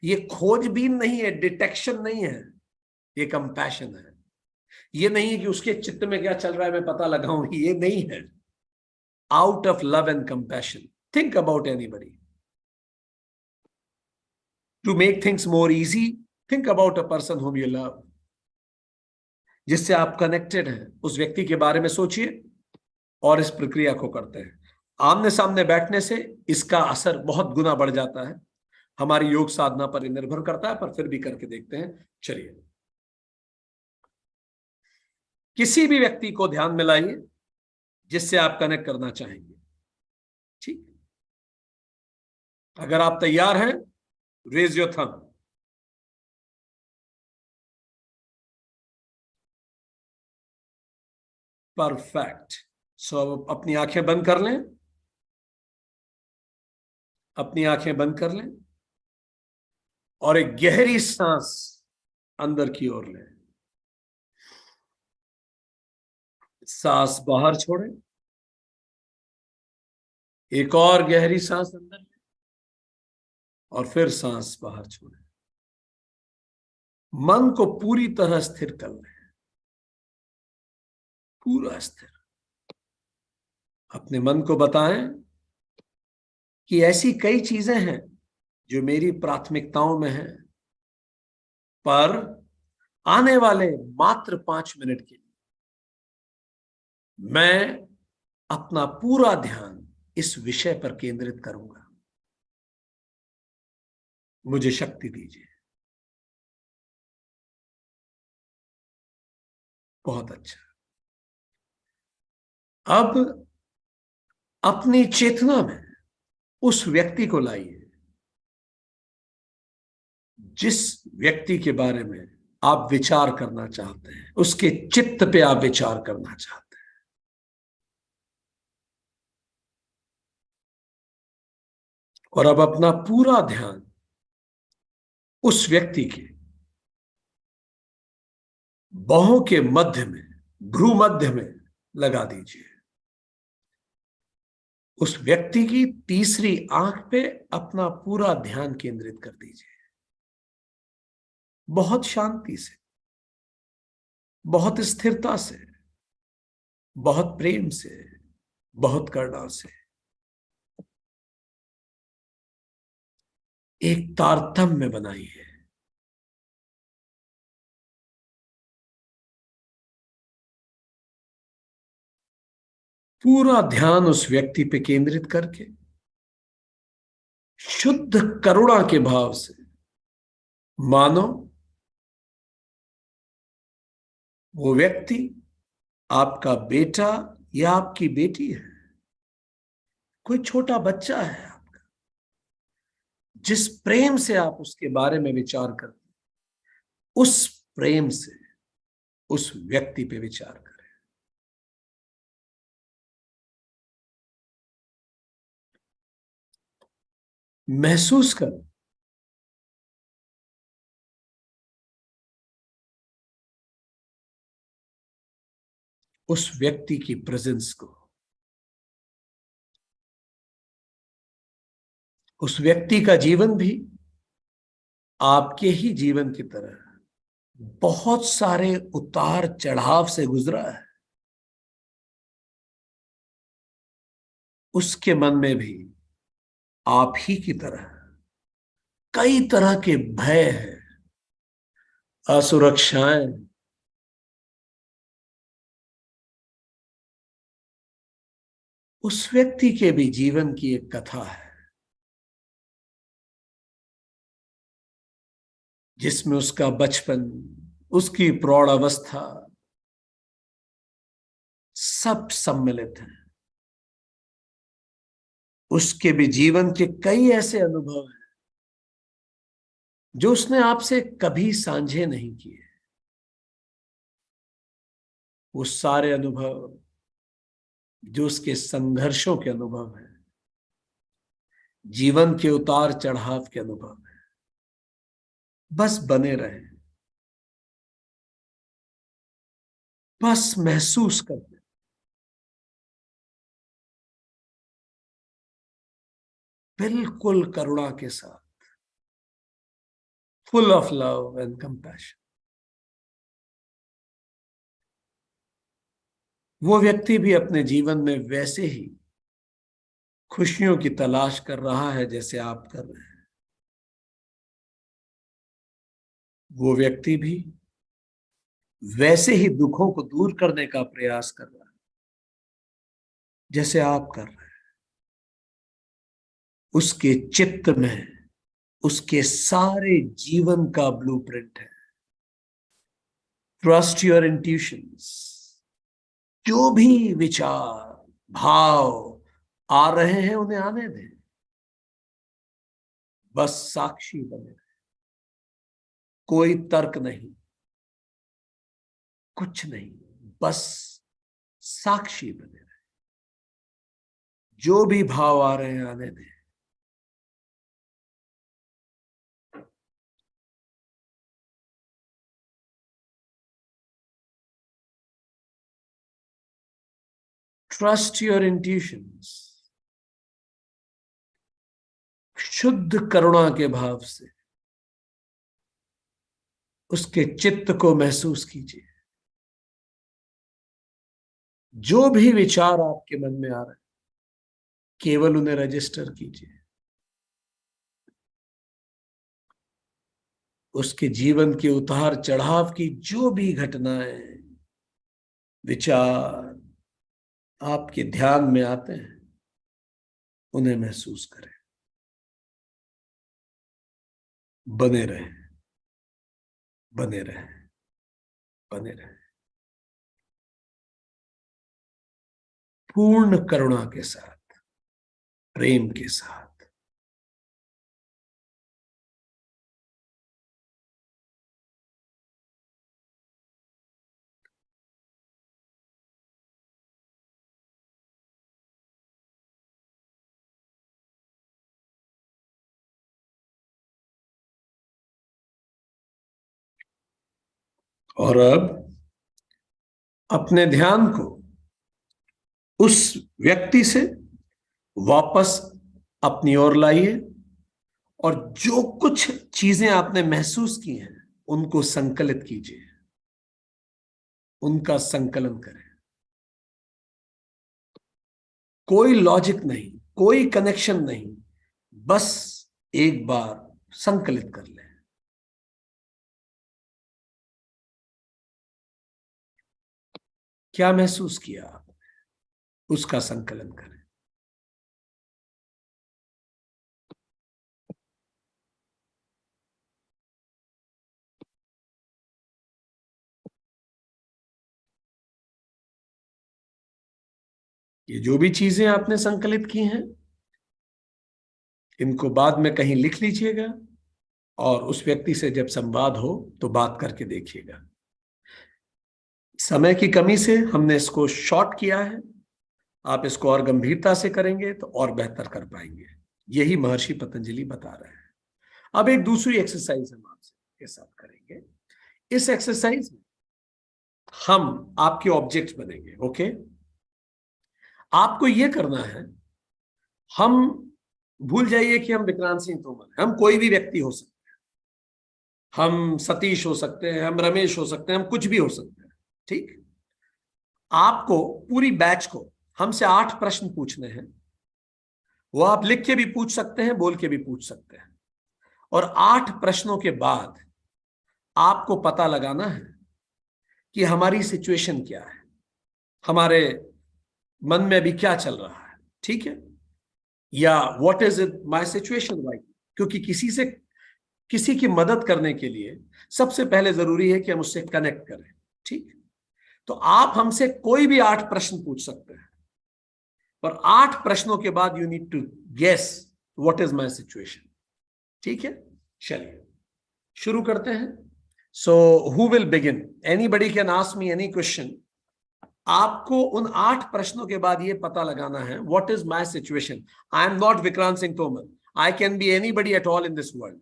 Speaker 1: ये खोजबीन नहीं है, डिटेक्शन नहीं है, ये कंपैशन है। ये नहीं है कि उसके चित्त में क्या चल रहा है मैं पता लगाऊं, ये नहीं है। Out of love and compassion, think about anybody. To make things more easy, think about a person whom you love, जिससे आप कनेक्टेड हैं। उस व्यक्ति के बारे में सोचिए और इस प्रक्रिया को करते हैं। आमने सामने बैठने से इसका असर बहुत गुना बढ़ जाता है। हमारी योग साधना पर निर्भर करता है, पर फिर भी करके देखते हैं। चलिए, किसी भी व्यक्ति को ध्यान में लाइए जिससे आप कनेक्ट करना चाहेंगे। ठीक। अगर आप तैयार हैं, रेज योर थंब। परफेक्ट। सो अब अपनी आंखें बंद कर लें, अपनी आंखें बंद कर लें और एक गहरी सांस अंदर की ओर लें। सांस बाहर छोड़ें, एक और गहरी सांस अंदर लें और फिर सांस बाहर छोड़ें। मन को पूरी तरह स्थिर कर लें, पूरा स्थिर। अपने मन को बताएं कि ऐसी कई चीजें हैं जो मेरी प्राथमिकताओं में हैं, पर आने वाले मात्र 5 मिनट के लिए मैं अपना पूरा ध्यान इस विषय पर केंद्रित करूंगा। मुझे शक्ति दीजिए। बहुत अच्छा। अब अपनी चेतना में उस व्यक्ति को लाइए जिस व्यक्ति के बारे में आप विचार करना चाहते हैं, उसके चित्त पे आप विचार करना चाहते हैं। और अब अपना पूरा ध्यान उस व्यक्ति के बाहों के मध्य में, भ्रू मध्य में लगा दीजिए। उस व्यक्ति की तीसरी आंख पे अपना पूरा ध्यान केंद्रित कर दीजिए। बहुत शांति से, बहुत स्थिरता से, बहुत प्रेम से, बहुत करुणा से एक तारतम्य बनाइए। पूरा ध्यान उस व्यक्ति पे केंद्रित करके शुद्ध करुणा के भाव से मानो वो व्यक्ति आपका बेटा या आपकी बेटी है, कोई छोटा बच्चा है आपका। जिस प्रेम से आप उसके बारे में विचार करते हैं, उस प्रेम से उस व्यक्ति पे विचार करें। महसूस करें उस व्यक्ति की प्रेजेंस को। उस व्यक्ति का जीवन भी आपके ही जीवन की तरह बहुत सारे उतार चढ़ाव से गुजरा है। उसके मन में भी आप ही की तरह कई तरह के भय हैं, असुरक्षाएं। उस व्यक्ति के भी जीवन की एक कथा है जिसमें उसका बचपन, उसकी प्रौढ़ अवस्था सब सम्मिलित है। उसके भी जीवन के कई ऐसे अनुभव हैं जो उसने आपसे कभी साझे नहीं किए। वो सारे अनुभव जो उसके संघर्षों के अनुभव हैं, जीवन के उतार चढ़ाव के अनुभव हैं, बस बने रहे, बस महसूस करते, बिल्कुल करुणा के साथ, full of love and compassion. वो व्यक्ति भी अपने जीवन में वैसे ही खुशियों की तलाश कर रहा है जैसे आप कर रहे हैं। वो व्यक्ति भी वैसे ही दुखों को दूर करने का प्रयास कर रहा है जैसे आप कर रहे हैं। उसके चित्त में उसके सारे जीवन का ब्लूप्रिंट है। Trust your intuitions. जो भी विचार, भाव आ रहे हैं उन्हें आने दें, बस साक्षी बने। कोई तर्क नहीं, कुछ नहीं, बस साक्षी बने रहे। जो भी भाव आ रहे हैं आने दें। Trust your intuitions. शुद्ध करुणा के भाव से उसके चित्त को महसूस कीजिए। जो भी विचार आपके मन में आ रहे हैं, केवल उन्हें रजिस्टर कीजिए। उसके जीवन के उतार चढ़ाव की जो भी घटनाएं, विचार आपके ध्यान में आते हैं, उन्हें महसूस करें। बने रहें, बने रहें, बने रहें, पूर्ण करुणा के साथ, प्रेम के साथ। और अब अपने ध्यान को उस व्यक्ति से वापस अपनी ओर लाइए और जो कुछ चीजें आपने महसूस की हैं उनको संकलित कीजिए, उनका संकलन करें। कोई लॉजिक नहीं, कोई कनेक्शन नहीं, बस एक बार संकलित कर लें। क्या महसूस किया आपने, उसका संकलन करें। ये जो भी चीजें आपने संकलित की हैं, इनको बाद में कहीं लिख लीजिएगा और उस व्यक्ति से जब संवाद हो तो बात करके देखिएगा। समय की कमी से हमने इसको शॉर्ट किया है। आप इसको और गंभीरता से करेंगे तो और बेहतर कर पाएंगे। यही महर्षि पतंजलि बता रहे हैं। अब एक दूसरी एक्सरसाइज हम आपसे के साथ करेंगे। इस एक्सरसाइज में हम आपके ऑब्जेक्ट बनेंगे। ओके, आपको यह करना है, हम भूल जाइए कि हम विक्रांत सिंह तोमर हैं, हम कोई भी व्यक्ति हो सकते हैं। हम सतीश हो सकते हैं, हम रमेश हो सकते हैं, हम कुछ भी हो सकते हैं। ठीक, आपको पूरी बैच को हमसे 8 प्रश्न पूछने हैं। वो आप लिख के भी पूछ सकते हैं, बोल के भी पूछ सकते हैं। और 8 प्रश्नों के बाद आपको पता लगाना है कि हमारी सिचुएशन क्या है, हमारे मन में अभी क्या चल रहा है। ठीक है, या what is it my situation right. क्योंकि किसी की मदद करने के लिए सबसे पहले जरूरी है कि हम उससे कनेक्ट करें। ठीक, तो आप हमसे कोई भी 8 प्रश्न पूछ सकते हैं और 8 प्रश्नों के बाद you need to guess what is my situation. ठीक है, चलिए शुरू करते हैं। So who will begin? Anybody can ask me any question. आपको उन 8 प्रश्नों के बाद यह पता लगाना है what is my situation. I am not Vikrant Singh Tomar, I can be anybody at all in this world.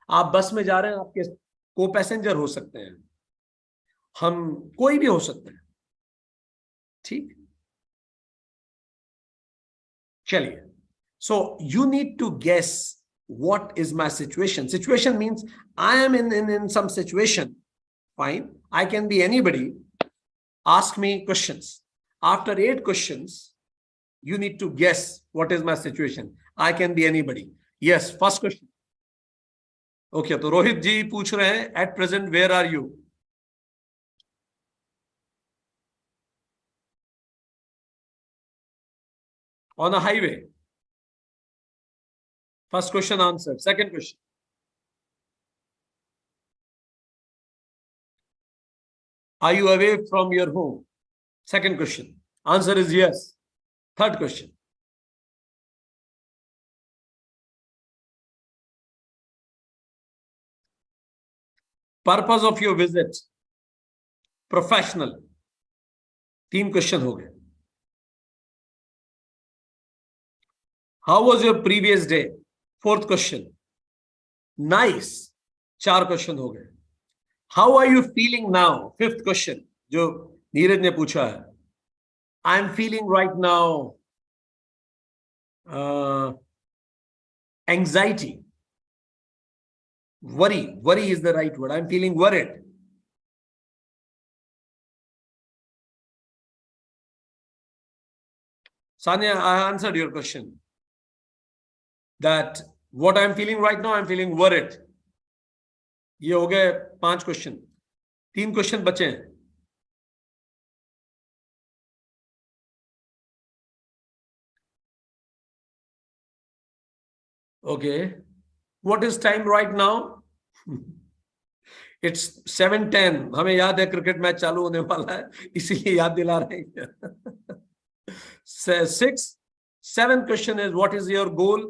Speaker 1: आप बस में जा रहे हैं, आपके को पैसेंजर हो सकते हैं, हम कोई भी हो सकते हैं। ठीक, चलिए। So you need to guess what is my situation. Situation means I am in some situation. Fine, I can be anybody. Ask me questions. After 8 questions you need to guess what is my situation. I can be anybody. Yes, first question. Okay, तो रोहित जी पूछ रहे हैं at present where are you? On a highway. First question answered. Second question. Are you away from your home? Second question. Answer is yes. Third question. Purpose of your visit. Professional. 3 question हो गए. How was your previous day? 4th question. Nice. 4 question हो गए. How are you feeling now? 5th question, जो नीरज ने पूछा है. I am feeling right now anxiety. Worry is the right word. I am feeling worried. Sanya, I answered your question. That what I am feeling right now, I am feeling worried. ये हो गए 5 question, 3 question बचे हैं। Okay, what is time right now? It's 7:10। हमें याद है cricket match चालू होने वाला है, इसीलिए याद दिला रहे हैं। 7th question is, what is your goal?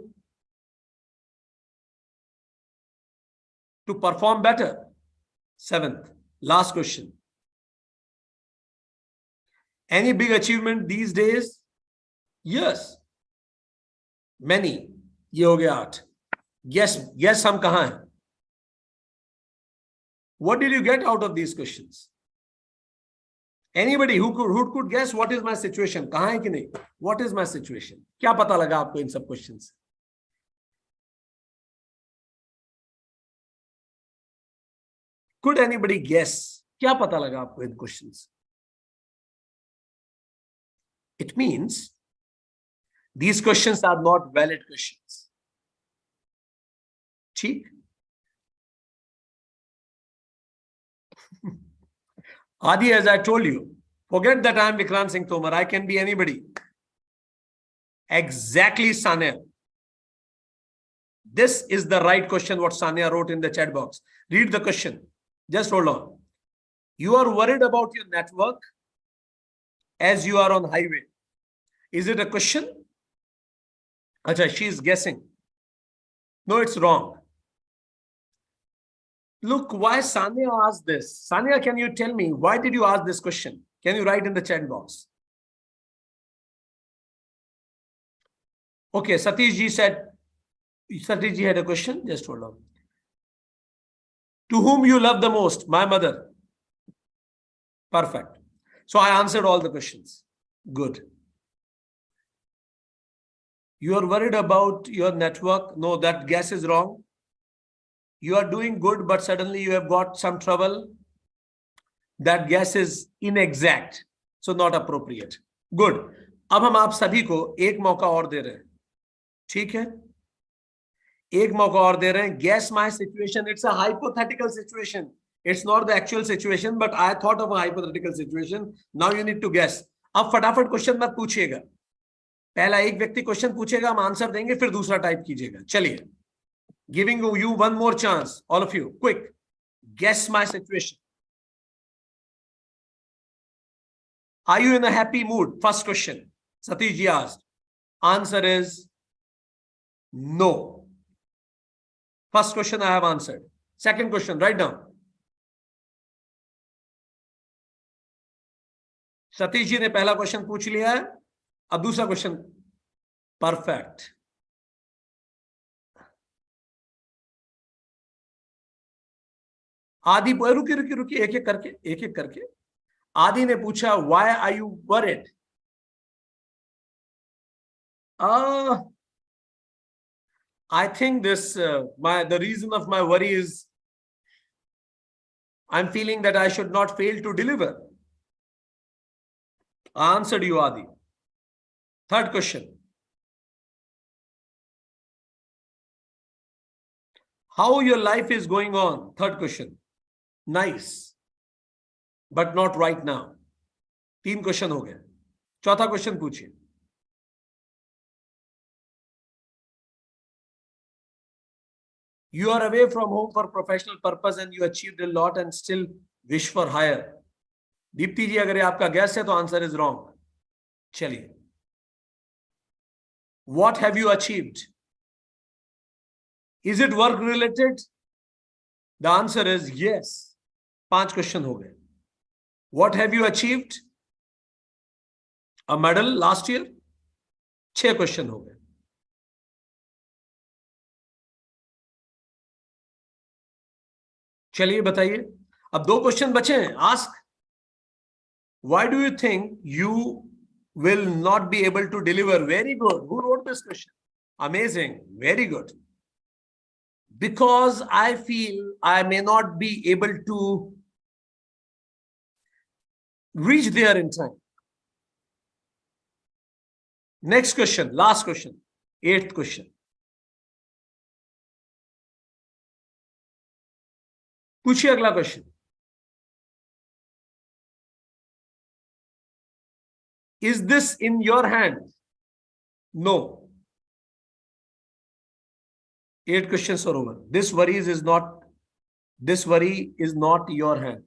Speaker 1: To perform better. 7th, last question. Any big achievement these days? Yes, many. ये हो गया 8। Guess हम कहां हैं? What did you get out of these questions? Anybody who could guess what is my situation? कहां है कि नहीं? What is my situation? क्या पता लगा आपको इन सब questions से? Could anybody guess? क्या पता लगा आपको इन questions? It means these questions are not valid questions. ठीक? Adi, as I told you, forget that I am Vikrant Singh Tomar. I can be anybody. Exactly, Sania. This is the right question what Sania wrote in the chat box. Read the question. Just hold on. You are worried about your network as you are on highway. Is it a question? Acha, she is guessing. No, it's wrong. Look, why Sania asked this? Sania, can you tell me, why did you ask this question? Can you write in the chat box? Okay, Satish ji said, Satish ji had a question. Just hold on. To whom you love the most? My mother. Perfect. So I answered all the questions. Good. You are worried about your network. No, that guess is wrong. You are doing good, but suddenly you have got some trouble. That guess is inexact. So not appropriate. Good. अब हम आप सभी को एक मौका और दे रहे हैं। ठीक है, एक मौका और दे रहे हैं। Guess my situation. It's a hypothetical situation. It's not the actual situation, but I thought of a hypothetical situation. Now you need to guess. अब फटाफट क्वेश्चन मत पूछिएगा। पहला एक व्यक्ति क्वेश्चन पूछेगा, हम आंसर देंगे, फिर दूसरा टाइप कीजिएगा। चलिए, giving you one more chance, all of you, quick, guess my situation. Are you in a happy mood? First question, Satish ji asked. Answer is no. First question I have answered. Second question, write down. Satish ji ने पहला question पूछ लिया है, अब दूसरा question. Perfect. आदि, रुकी रुकी रुकी, एक एक करके। आदि ने पूछा, why are you worried? I think this the reason of my worry is I'm feeling that I should not fail to deliver. I answered you, Adi. Third question. How your life is going on? Third question. Nice, but not right now. 3 question हो गए। चौथा question पूछिए। You are away from home for professional purpose and you achieved a lot and still wish for higher. Deepti जी, अगर ये आपका gas है तो answer is wrong. चलिए, what have you achieved? Is it work related? The answer is yes. 5 question हो गए। What have you achieved? A medal last year. 6 question हो गए। चलिए बताइए, अब 2 क्वेश्चन बचे हैं। Ask, why do you think you will not be able to deliver? Very good. Who wrote this question? Amazing. Very good. Because I feel I may not be able to reach there in time. Next question, last question, 8th question. पूछिए अगला question. Is this in your hand? No. 8 questions are over. This worry is not your hand.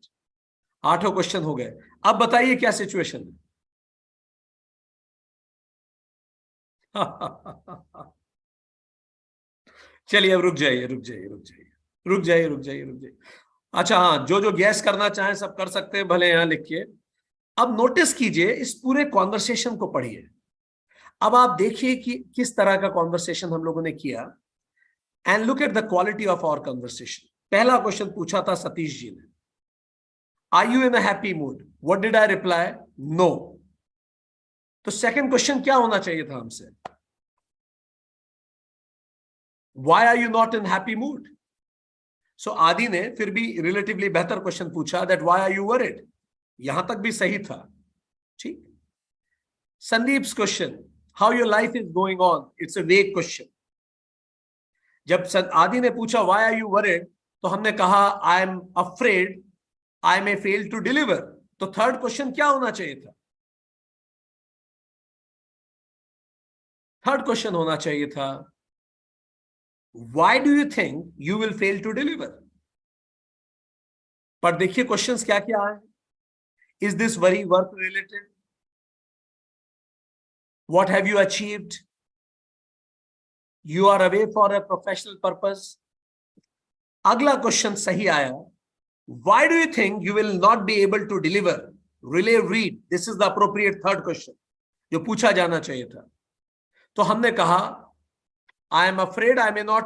Speaker 1: 8 question हो गए। अब बताइए क्या situation है। चलिए अब रुक जाइए, रुक जाइए, रुक जाइए, रुक जाइए, रुक जाइए, रुक जाइए। अच्छा हाँ, जो जो गैस करना चाहें सब कर सकते हैं, भले यहां लिखिए। अब नोटिस कीजिए, इस पूरे कॉन्वर्सेशन को पढ़िए। अब आप देखिए कि किस तरह का कॉन्वर्सेशन हम लोगों ने किया, and look at the quality of our conversation. पहला क्वेश्चन पूछा था सतीश जी ने, are you in a happy mood? What did I reply? No. तो सेकंड क्वेश्चन क्या होना चाहिए था हमसे? Why are you not in happy mood? So Aadi ने फिर भी रिलेटिवली बेहतर क्वेश्चन पूछा, that why are you worried? यहां तक भी सही था। ठीक। Sandeep's question, how your life is going on? It's a वेग क्वेश्चन। जब आदि ने पूछा व्हाई आर यू वरिड, तो हमने कहा I am afraid I may fail to deliver. तो थर्ड क्वेश्चन क्या होना चाहिए था? थर्ड क्वेश्चन होना चाहिए था, why do you think you will fail to deliver? पर देखिए क्वेश्चंस क्या क्या है। Is this worry work related? What have you achieved? You are away for a professional purpose? अगला क्वेश्चन सही आया, why do you think you will not be able to deliver? Relay read, this is the appropriate third question जो पूछा जाना चाहिए था। तो हमने कहा I am afraid I may not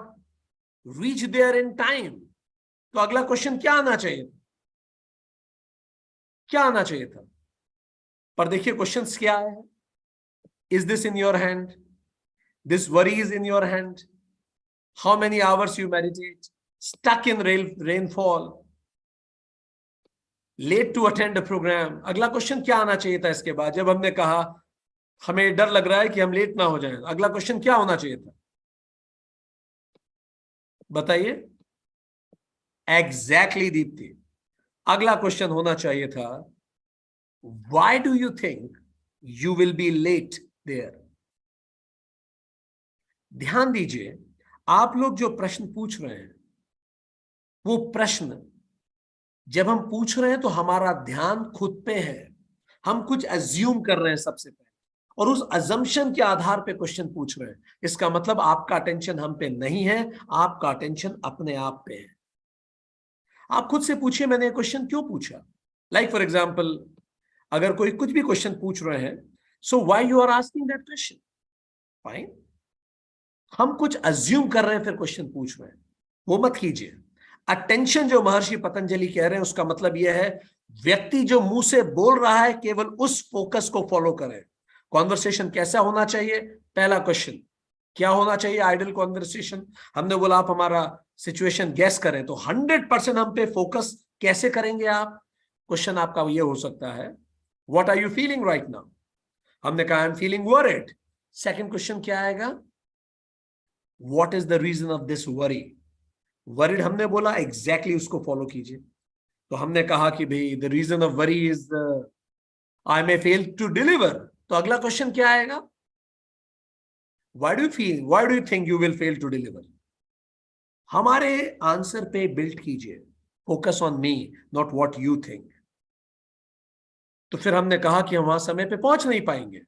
Speaker 1: reach there in time. तो अगला क्वेश्चन क्या आना चाहिए था? क्या आना चाहिए था? पर देखिए क्वेश्चंस क्या है। Is this in your hand? This worry is in your hand? How many hours you meditate? Stuck in rainfall? Late to attend a programme? अगला क्वेश्चन क्या आना चाहिए था इसके बाद? जब हमने कहा हमें डर लग रहा है कि हम लेट ना हो जाएं, अगला क्वेश्चन क्या होना चाहिए था? बताइए। एग्जैक्टली दीप्ति। अगला क्वेश्चन होना चाहिए था, why do you think you will be late there? ध्यान दीजिए, आप लोग जो प्रश्न पूछ रहे हैं, वो प्रश्न जब हम पूछ रहे हैं तो हमारा ध्यान खुद पे है। हम कुछ अज्यूम कर रहे हैं सबसे पहले, और उस अजम्पशन के आधार पे क्वेश्चन पूछ रहे हैं। इसका मतलब आपका अटेंशन हम पे नहीं है, आपका अटेंशन अपने आप पे है। आप खुद से पूछिए, मैंने क्वेश्चन क्यों पूछा? लाइक फॉर एग्जाम्पल, अगर कोई कुछ भी क्वेश्चन पूछ रहे हैं, so why you are asking that question? Fine. हम कुछ अज्यूम कर रहे हैं फिर क्वेश्चन पूछ रहे हैं, वो मत कीजिए। अटेंशन जो महर्षि पतंजलि कह रहे हैं, उसका मतलब यह है, व्यक्ति जो मुंह से बोल रहा है केवल उस फोकस को फॉलो करे। कॉन्वर्सेशन कैसा होना चाहिए? पहला क्वेश्चन क्या होना चाहिए? Idle conversation. हमने बोला आप हमारा सिचुएशन गैस करें, तो 100% हम पे फोकस कैसे करेंगे आप? क्वेश्चन आपका ये हो सकता है, what are you feeling right now? हमने कहा I am feeling worried. Second question क्या आएगा? What is the reason of this worry? Worried हमने बोला, एग्जैक्टली उसको फॉलो कीजिए। तो हमने कहा कि भाई the reason of worry is I may fail to deliver. तो अगला क्वेश्चन क्या आएगा? Why do you think you will fail to deliver? हमारे आंसर पे बिल्ड कीजिए, focus on me not what you think. तो फिर हमने कहा कि हम वहां समय पे पहुंच नहीं पाएंगे,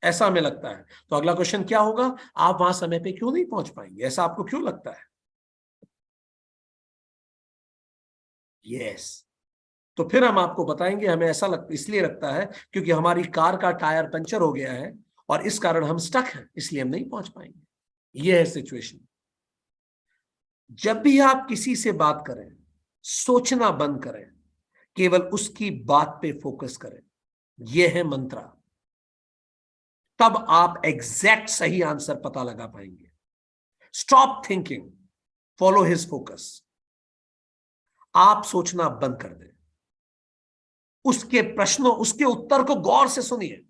Speaker 1: ऐसा हमें लगता है। तो अगला क्वेश्चन क्या होगा? आप वहां समय पे क्यों नहीं पहुंच पाएंगे? ऐसा आपको क्यों लगता है? यस। तो फिर हम आपको बताएंगे हमें ऐसा इसलिए लगता है क्योंकि हमारी कार का टायर पंचर हो गया है और इस कारण हम स्टक हैं, इसलिए हम नहीं पहुंच पाएंगे। यह है सिचुएशन। जब भी आप किसी से बात करें, सोचना बंद करें, केवल उसकी बात पे फोकस करें। यह है मंत्र। तब आप एग्जैक्ट सही आंसर पता लगा पाएंगे। Stop thinking, follow his focus. आप सोचना बंद कर दें, उसके प्रश्नों उसके उत्तर को गौर से सुनिए,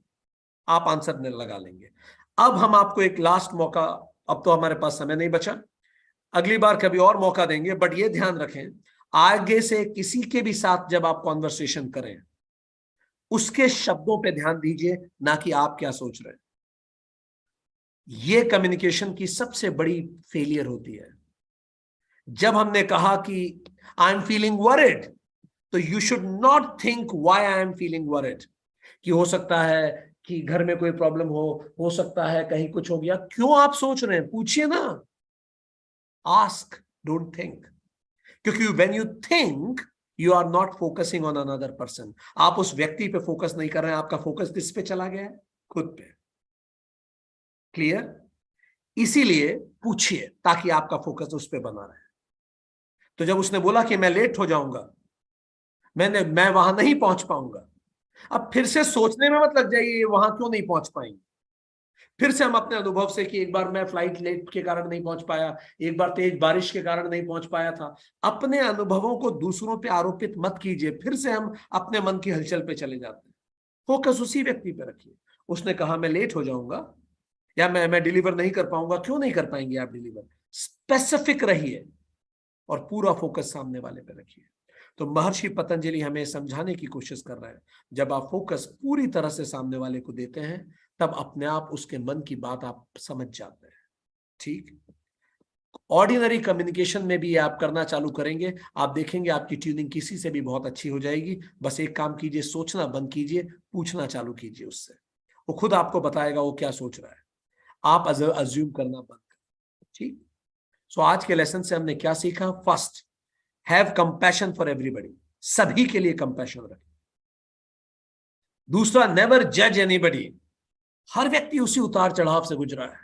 Speaker 1: आप आंसर लगा लेंगे। अब हम आपको एक लास्ट मौका, अब तो हमारे पास समय नहीं बचा, अगली बार कभी और मौका देंगे, बट ये ध्यान रखें, आगे से किसी के भी साथ जब आप कॉन्वर्सेशन करें, उसके शब्दों पे ध्यान दीजिए, ना कि आप क्या सोच रहे हैं। यह कम्युनिकेशन की सबसे बड़ी फेलियर होती है। जब हमने कहा कि आई एम फीलिंग वरिड, तो you should not think why I am feeling worried, कि हो सकता है कि घर में कोई प्रॉब्लम हो सकता है कहीं कुछ हो गया। क्यों आप सोच रहे हैं? पूछिए ना। Ask, don't think. क्योंकि when you think, you are not focusing on another person. आप उस व्यक्ति पे फोकस नहीं कर रहे हैं, आपका फोकस किस पे चला गया है? खुद पे। क्लियर? इसीलिए पूछिए, ताकि आपका फोकस उस पे बना रहे। तो जब उसने बोला कि मैं लेट हो जाऊंगा, मैं वहां नहीं पहुंच पाऊंगा, अब फिर से सोचने में मत लग जाइए वहां क्यों नहीं पहुंच पाएंगे। फिर से हम अपने अनुभव से कि एक बार मैं फ्लाइट लेट के कारण नहीं पहुंच पाया, एक बार तेज बारिश के कारण नहीं पहुंच पाया था। अपने अनुभवों को दूसरों पे आरोपित मत कीजिए। फिर से हम अपने मन की हलचल पे चले जाते हैं। फोकस उसी व्यक्ति पे रखिए। उसने कहा मैं लेट हो जाऊंगा, या मैं डिलीवर नहीं कर पाऊंगा। क्यों नहीं कर पाएंगे आप डिलीवर? स्पेसिफिक रहिए और पूरा फोकस सामने वाले पे रखिए। तो महर्षि पतंजलि हमें समझाने की कोशिश कर रहे हैं, जब आप फोकस पूरी तरह से सामने वाले को देते हैं, तब अपने आप उसके मन की बात आप समझ जाते हैं। ठीक? ऑर्डिनरी कम्युनिकेशन में भी आप करना चालू करेंगे, आप देखेंगे आपकी ट्यूनिंग किसी से भी बहुत अच्छी हो जाएगी। बस एक काम कीजिए, सोचना बंद कीजिए, पूछना चालू कीजिए उससे। वो खुद आपको बताएगा वो क्या सोच रहा है। आप अज्यूम करना बंद करें। ठीक? सो आज के लेसन से हमने क्या सीखा? First, have compassion for everybody. सभी के लिए कंपैशन रखें। दूसरा, नेवर जज एनीबडी। हर व्यक्ति उसी उतार चढ़ाव से गुजरा है।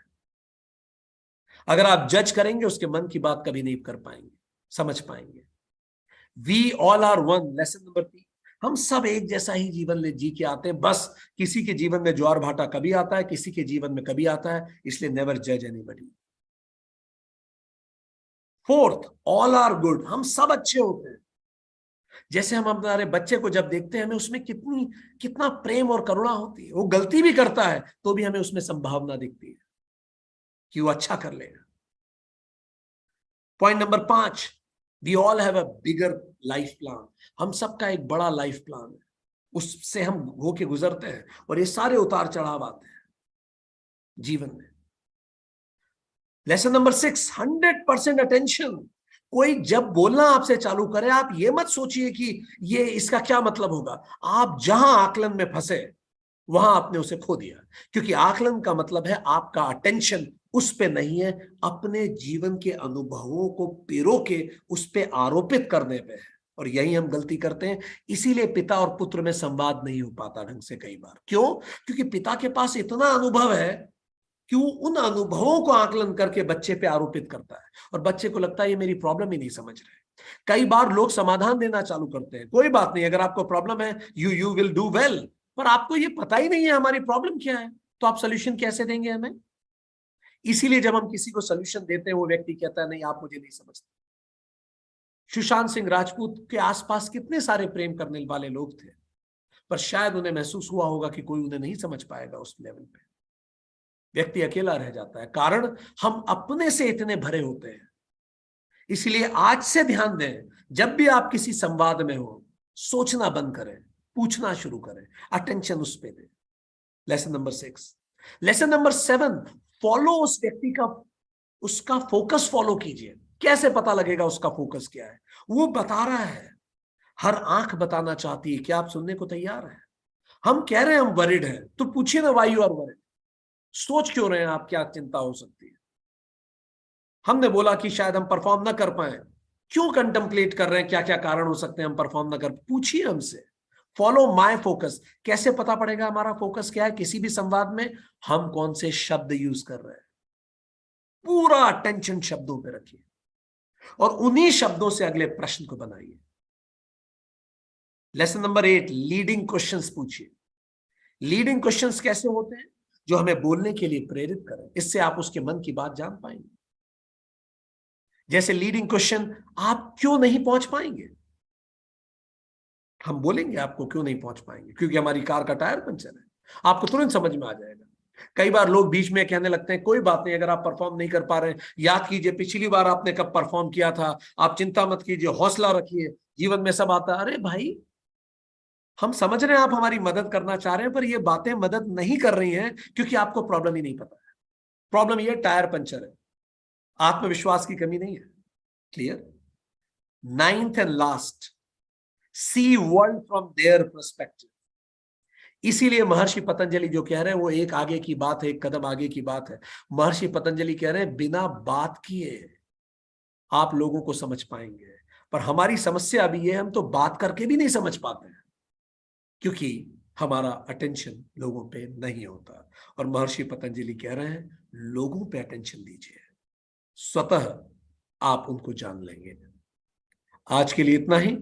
Speaker 1: अगर आप जज करेंगे, उसके मन की बात कभी नहीं कर पाएंगे, समझ पाएंगे। We all are one, lesson number 3। हम सब एक जैसा ही जीवन ले जी के आते हैं। बस किसी के जीवन में ज्वार भाटा कभी आता है, किसी के जीवन में कभी आता है। इसलिए नेवर जज anybody. Fourth, all are good. हम सब अच्छे होते हैं। जैसे हम हमारे बच्चे को जब देखते हैं, हमें उसमें कितना प्रेम और करुणा होती है। वो गलती भी करता है तो भी हमें उसमें संभावना दिखती है कि वो अच्छा कर लेगा। Point number 5, we all have a bigger life plan. हम सबका एक बड़ा लाइफ प्लान है, उससे हम होके गुजरते हैं, और ये सारे उतार चढ़ाव आते हैं जीवन में। Lesson number 6, 100% attention. कोई जब बोलना आपसे चालू करे, आप ये मत सोचिए कि ये इसका क्या मतलब होगा। आप जहां आकलन में फंसे, वहां आपने उसे खो दिया। क्योंकि आकलन का मतलब है आपका अटेंशन उस पे नहीं है, अपने जीवन के अनुभवों को पिरो के उस पे आरोपित करने पे है। और यही हम गलती करते हैं। इसीलिए पिता और पुत्र में संवाद नहीं हो पाता ढंग से कई बार। क्यों? क्योंकि पिता के पास इतना अनुभव है कि वो उन अनुभवों को आकलन करके बच्चे पे आरोपित करता है, और बच्चे को लगता है ये मेरी प्रॉब्लम ही नहीं समझ रहे। कई बार लोग समाधान देना चालू करते हैं, कोई बात नहीं, अगर आपको प्रॉब्लम है यू विल डू वेल, पर आपको ये पता ही नहीं है हमारी प्रॉब्लम क्या है, तो आप सोल्यूशन कैसे देंगे हमें? इसीलिए जब हम किसी को सोल्यूशन देते हैं, वो व्यक्ति कहता है नहीं आप मुझे नहीं समझते। सुशांत सिंह राजपूत के आसपास कितने सारे प्रेम करने वाले लोग थे, पर शायद उन्हें महसूस हुआ होगा कि कोई उन्हें नहीं समझ पाएगा उस लेवल पे। व्यक्ति अकेला रह जाता है, कारण हम अपने से इतने भरे होते हैं। इसलिए आज से ध्यान दें, जब भी आप किसी संवाद में हो, सोचना बंद करें, पूछना शुरू करें, अटेंशन उस पर दें। Lesson number 6। Lesson number 7, follow उस व्यक्ति का, उसका फोकस फॉलो कीजिए। कैसे पता लगेगा उसका फोकस क्या है? वो बता रहा है, हर आंख बताना चाहती है। क्या आप सुनने को तैयार हैं? हम कह रहे हैं हम वरिड हैं, तो पूछिए ना वाई यू आर वरिड। सोच क्यों रहे हैं आप, क्या चिंता हो सकती है? हमने बोला कि शायद हम परफॉर्म ना कर पाए, क्यों कंटेम्पलेट कर रहे हैं, क्या क्या कारण हो सकते हैं हम परफॉर्म ना कर? पूछिए हमसे। Follow my focus. कैसे पता पड़ेगा हमारा फोकस क्या है किसी भी संवाद में? हम कौन से शब्द यूज कर रहे हैं, पूरा अटेंशन शब्दों पे रखिए, और उन्हीं शब्दों से अगले प्रश्न को बनाइए। लेसन नंबर 8, लीडिंग क्वेश्चंस पूछिए। लीडिंग क्वेश्चंस कैसे होते हैं? जो हमें बोलने के लिए प्रेरित करें, इससे आप उसके मन की बात जान पाएंगे। जैसे लीडिंग क्वेश्चन, आप क्यों नहीं पहुंच पाएंगे? हम बोलेंगे आपको क्यों नहीं पहुंच पाएंगे, क्योंकि हमारी कार का टायर पंचर है। आपको तुरंत समझ में आ जाएगा। कई बार लोग बीच में कहने लगते हैं कोई बात नहीं, अगर आप परफॉर्म नहीं कर पा रहे हैं, याद कीजिए पिछली बार आपने कब परफॉर्म किया था, आप चिंता मत कीजिए, हौसला रखिए, जीवन में सब आता है। अरे भाई, हम समझ रहे हैं आप हमारी मदद करना चाह रहे हैं, पर ये बातें मदद नहीं कर रही हैं क्योंकि आपको प्रॉब्लम ही नहीं पता है। प्रॉब्लम ये टायर पंचर है, आत्मविश्वास की कमी नहीं है। Clear? Ninth and last, see world from their perspective. इसीलिए महर्षि पतंजलि जो कह रहे हैं वो एक आगे की बात है, एक कदम आगे की बात है। महर्षि पतंजलि कह रहे हैं बिना बात किए आप लोगों को समझ पाएंगे, पर हमारी समस्या अभी ये, हम तो बात करके भी नहीं समझ पाते हैं क्योंकि हमारा अटेंशन लोगों पे नहीं होता। और महर्षि पतंजलि कह रहे हैं लोगों पे अटेंशन दीजिए, स्वतः आप उनको जान लेंगे। आज के लिए इतना ही।